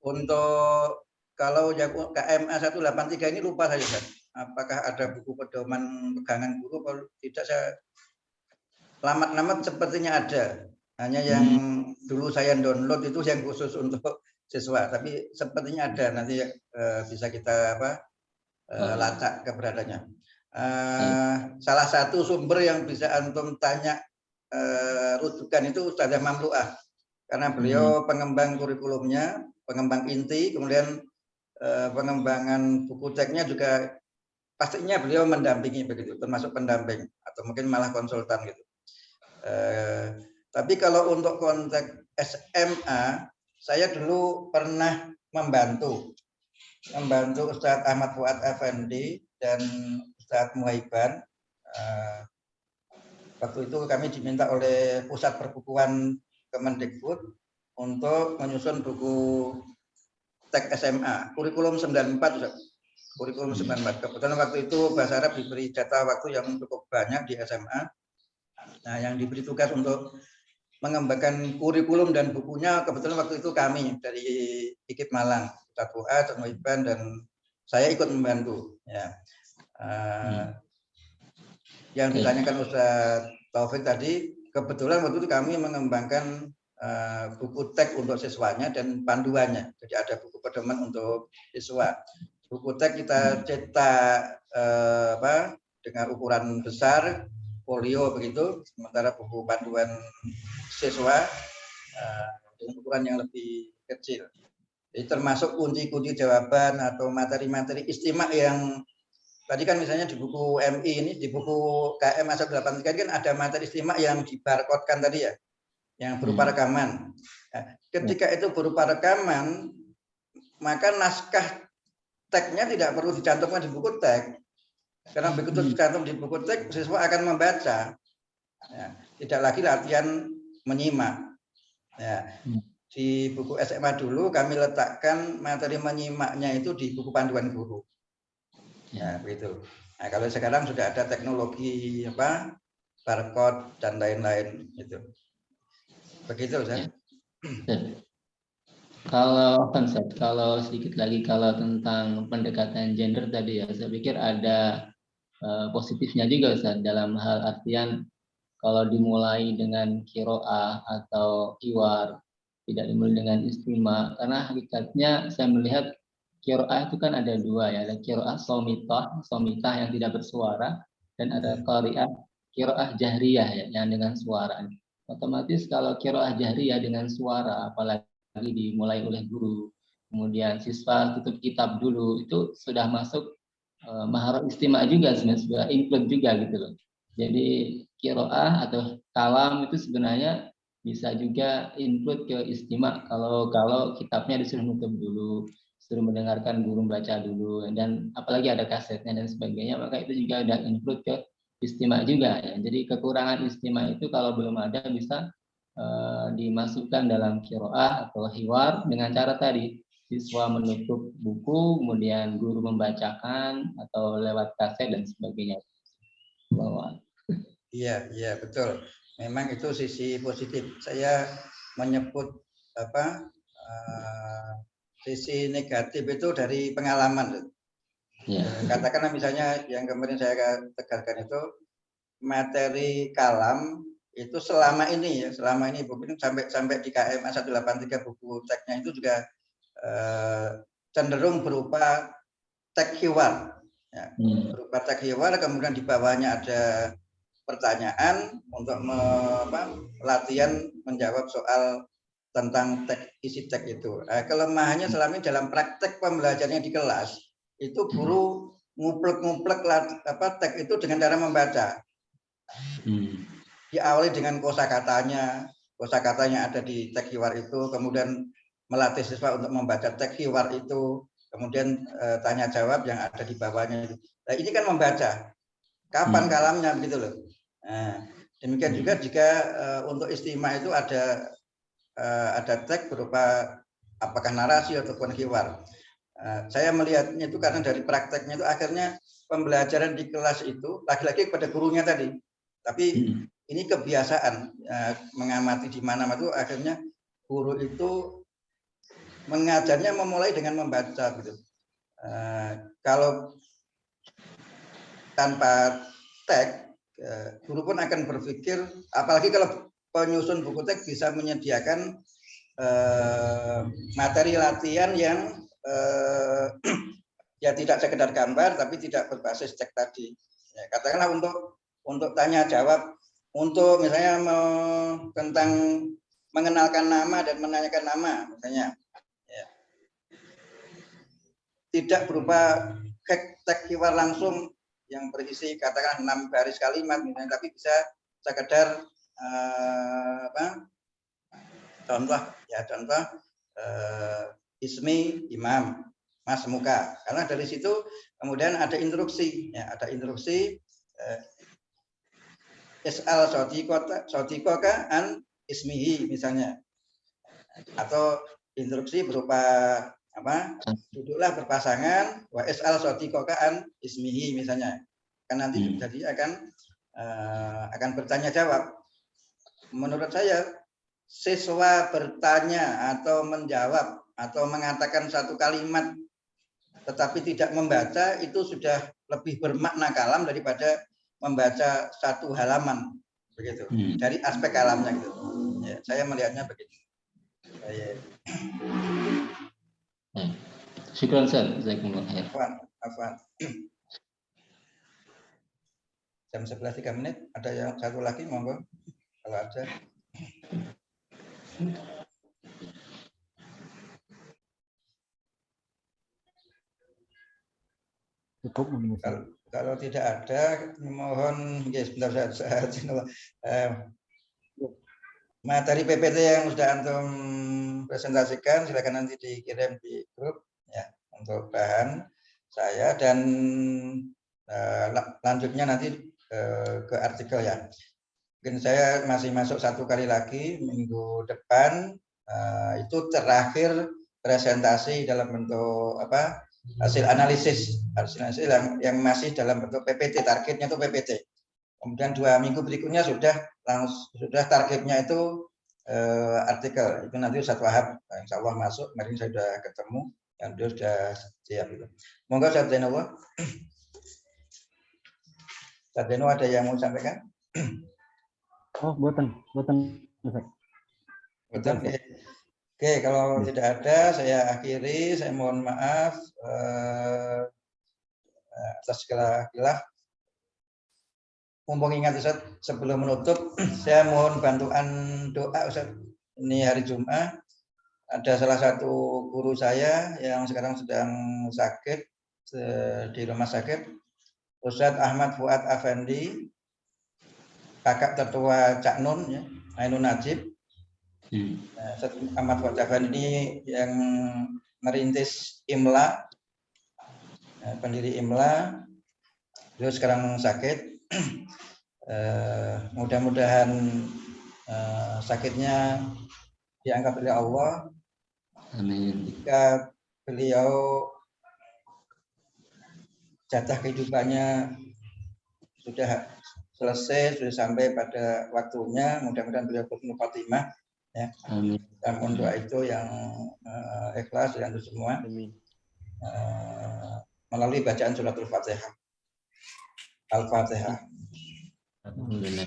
Untuk kalau KMA 183 ini lupa saya kan. Apakah ada buku pedoman pegangan guru? Kalau tidak saya lamat-lamat sepertinya ada. Hanya yang dulu saya download itu yang khusus untuk siswa. Tapi sepertinya ada. Nanti bisa kita lacak keberadaannya. Salah satu sumber yang bisa antum tanya rujukan itu Ustazah Mamluah. Karena beliau pengembang kurikulumnya, pengembang inti, kemudian pengembangan buku teksnya juga pastinya beliau mendampingi begitu, termasuk pendamping atau mungkin malah konsultan gitu. Tapi kalau untuk konteks SMA, saya dulu pernah membantu Ustadz Ahmad Fuad Effendi dan Ustadz Muhaiban. Waktu itu kami diminta oleh Pusat Perbukuan Kemendikbud untuk menyusun buku teks SMA, kurikulum 94, Ustaz. Kurikulum 94. Kebetulan waktu itu Bahasa Arab diberi jatah waktu yang cukup banyak di SMA. Nah, yang diberi tugas untuk mengembangkan kurikulum dan bukunya kebetulan waktu itu kami dari IKIP Malang, Ustadz Fuad, Ustadz Muhaiban, dan saya ikut membantu. Ya. Yang ditanyakan Ustadz Taufik tadi, kebetulan waktu itu kami mengembangkan buku teks untuk siswanya dan panduannya. Jadi ada buku pedoman untuk siswa. Buku teks kita cetak dengan ukuran besar, folio begitu, sementara buku panduan siswa dengan ukuran yang lebih kecil. Jadi termasuk kunci-kunci jawaban atau materi-materi istimak yang tadi kan misalnya di buku MI ini, di buku KM 183 kan ada materi istimak yang dibarcode-kan tadi ya, yang berupa rekaman. Nah, ketika itu berupa rekaman, maka naskah teksnya tidak perlu dicantumkan di buku teks. Karena begitu dicantum di buku teks, siswa akan membaca. Ya, tidak lagi latihan menyimak. Ya, di buku SMA dulu kami letakkan materi menyimaknya itu di buku panduan guru. Ya, begitu. Nah, kalau sekarang sudah ada teknologi barcode dan lain-lain itu. Begitu, Ustaz. Kalau sedikit lagi kalau tentang pendekatan gender tadi ya, saya pikir ada positifnya juga Ustaz, dalam hal artian kalau dimulai dengan qiraah atau hiwar, tidak dimulai dengan istima, karena hakikatnya saya melihat qiraah itu kan ada dua ya, ada qiraah somitah yang tidak bersuara, dan ada qiraah jahriyah ya, yang dengan suara. Otomatis kalau qiraah jahriyah dengan suara, apalagi dimulai oleh guru, kemudian siswa tutup kitab dulu, itu sudah masuk maharah istimak juga, sebenarnya sudah include juga gitu loh. Jadi qiraah atau kalam itu sebenarnya bisa juga include ke istimak kalau kitabnya disuruh nutup dulu, suruh mendengarkan guru baca dulu, dan apalagi ada kasetnya dan sebagainya, maka itu juga udah include ke istimak juga ya. Jadi kekurangan istimak itu kalau belum ada bisa dimasukkan dalam qiraah atau hiwar dengan cara tadi siswa menutup buku, kemudian guru membacakan atau lewat kaset dan sebagainya. Iya betul. Memang itu sisi positif. Saya menyebut sisi negatif itu dari pengalaman. Katakanlah misalnya yang kemarin saya tegaskan itu materi kalam itu selama ini mungkin sampai di KM 183 buku teksnya itu juga cenderung berupa teks hiwar, ya. Berupa teks hiwar, kemudian di bawahnya ada pertanyaan untuk latihan menjawab soal tentang isi teks itu. Kelemahannya selama ini dalam praktek pembelajarannya di kelas itu guru nguplek teks itu dengan cara membaca. Diawali dengan kosakatanya ada di teks hiwar itu, kemudian melatih siswa untuk membaca teks hiwar itu, kemudian tanya jawab yang ada di bawahnya itu. Nah, ini kan membaca. Kapan kalamnya begitu loh. Nah, demikian juga jika untuk istimak itu ada teks berupa apakah narasi ataupun hiwar. Saya melihatnya itu karena dari prakteknya itu akhirnya pembelajaran di kelas itu lagi-lagi kepada gurunya tadi. Tapi ini kebiasaan mengamati di mana-mana itu akhirnya guru itu mengajarnya memulai dengan membaca gitu. Kalau tanpa teks, guru pun akan berpikir, apalagi kalau penyusun buku teks bisa menyediakan materi latihan yang ya tidak sekedar gambar tapi tidak berbasis teks tadi. Ya, katakanlah untuk tanya jawab, untuk misalnya tentang mengenalkan nama dan menanyakan nama misalnya, ya. Tidak berupa teks hiwar langsung yang berisi katakan 6 baris kalimat misalnya, tapi bisa sekedar contoh ismi imam, Mas Muka. Karena dari situ kemudian ada instruksi, ya, ada instruksi is'al sodikoka an ismihi misalnya, atau instruksi berupa apa? Duduklah berpasangan wa is'al sodikoka an ismihi misalnya. Kan nanti jadi akan bertanya jawab. Menurut saya siswa bertanya atau menjawab atau mengatakan satu kalimat tetapi tidak membaca itu sudah lebih bermakna kalam daripada membaca satu halaman begitu. Dari aspek kalamnya gitu. Ya, saya melihatnya begitu. Syukran Ustaz, jazakumullah khair. Afwan. Jam 11.03, ada yang satu lagi monggo kalau ada. Cukup mungkin. Kalau tidak ada, mohon sebentar saja. Materi PPT yang sudah antum presentasikan silakan nanti dikirim di grup ya untuk bahan saya, dan lanjutnya nanti ke artikel ya. Mungkin saya masih masuk satu kali lagi minggu depan, itu terakhir presentasi dalam bentuk apa? Hasil analisis yang masih dalam bentuk PPT, targetnya itu PPT. Kemudian 2 minggu berikutnya sudah targetnya itu artikel. Itu nanti Ustaz Wahab insya Allah masuk. Kemarin saya sudah ketemu dan dia sudah siap itu. Monggo Ustaz Zainullah. Ustaz Zainullah ada yang mau sampaikan? Oh, buatan. Oke, kalau tidak ada, saya akhiri. Saya mohon maaf atas segala khilaf. Mumpung ingat Ustaz, sebelum menutup, saya mohon bantuan doa Ustaz. Ini hari Jumat, ada salah satu guru saya yang sekarang sedang sakit di rumah sakit, Ustaz Ahmad Fuad Afendi, kakak tertua Cak Nun, ya, Ainun Najib. Ustaz Ahmad Fuad Afendi ini yang merintis IMLA, pendiri IMLA, beliau sekarang sakit. Mudah-mudahan sakitnya diangkat oleh Allah. Amin. Jika beliau jatah kehidupannya sudah selesai, sudah sampai pada waktunya, mudah-mudahan beliau husnul khotimah ya. Amin. Dan mohon doa itu yang ikhlas dan itu semua. Melalui bacaan suratul Fatihah. Al-Fatihah. Alhamdulillah.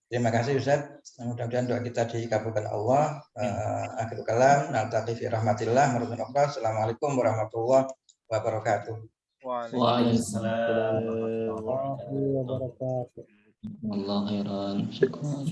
Terima kasih Ustaz. Mudah-mudahan doa kita dikabulkan Allah. Akhirul kalam, naltaqi fi rahmatillah. Assalamualaikum warahmatullahi wabarakatuh. Waalaikumsalam warahmatullahi wabarakatuh. Allah khairan. Syukran.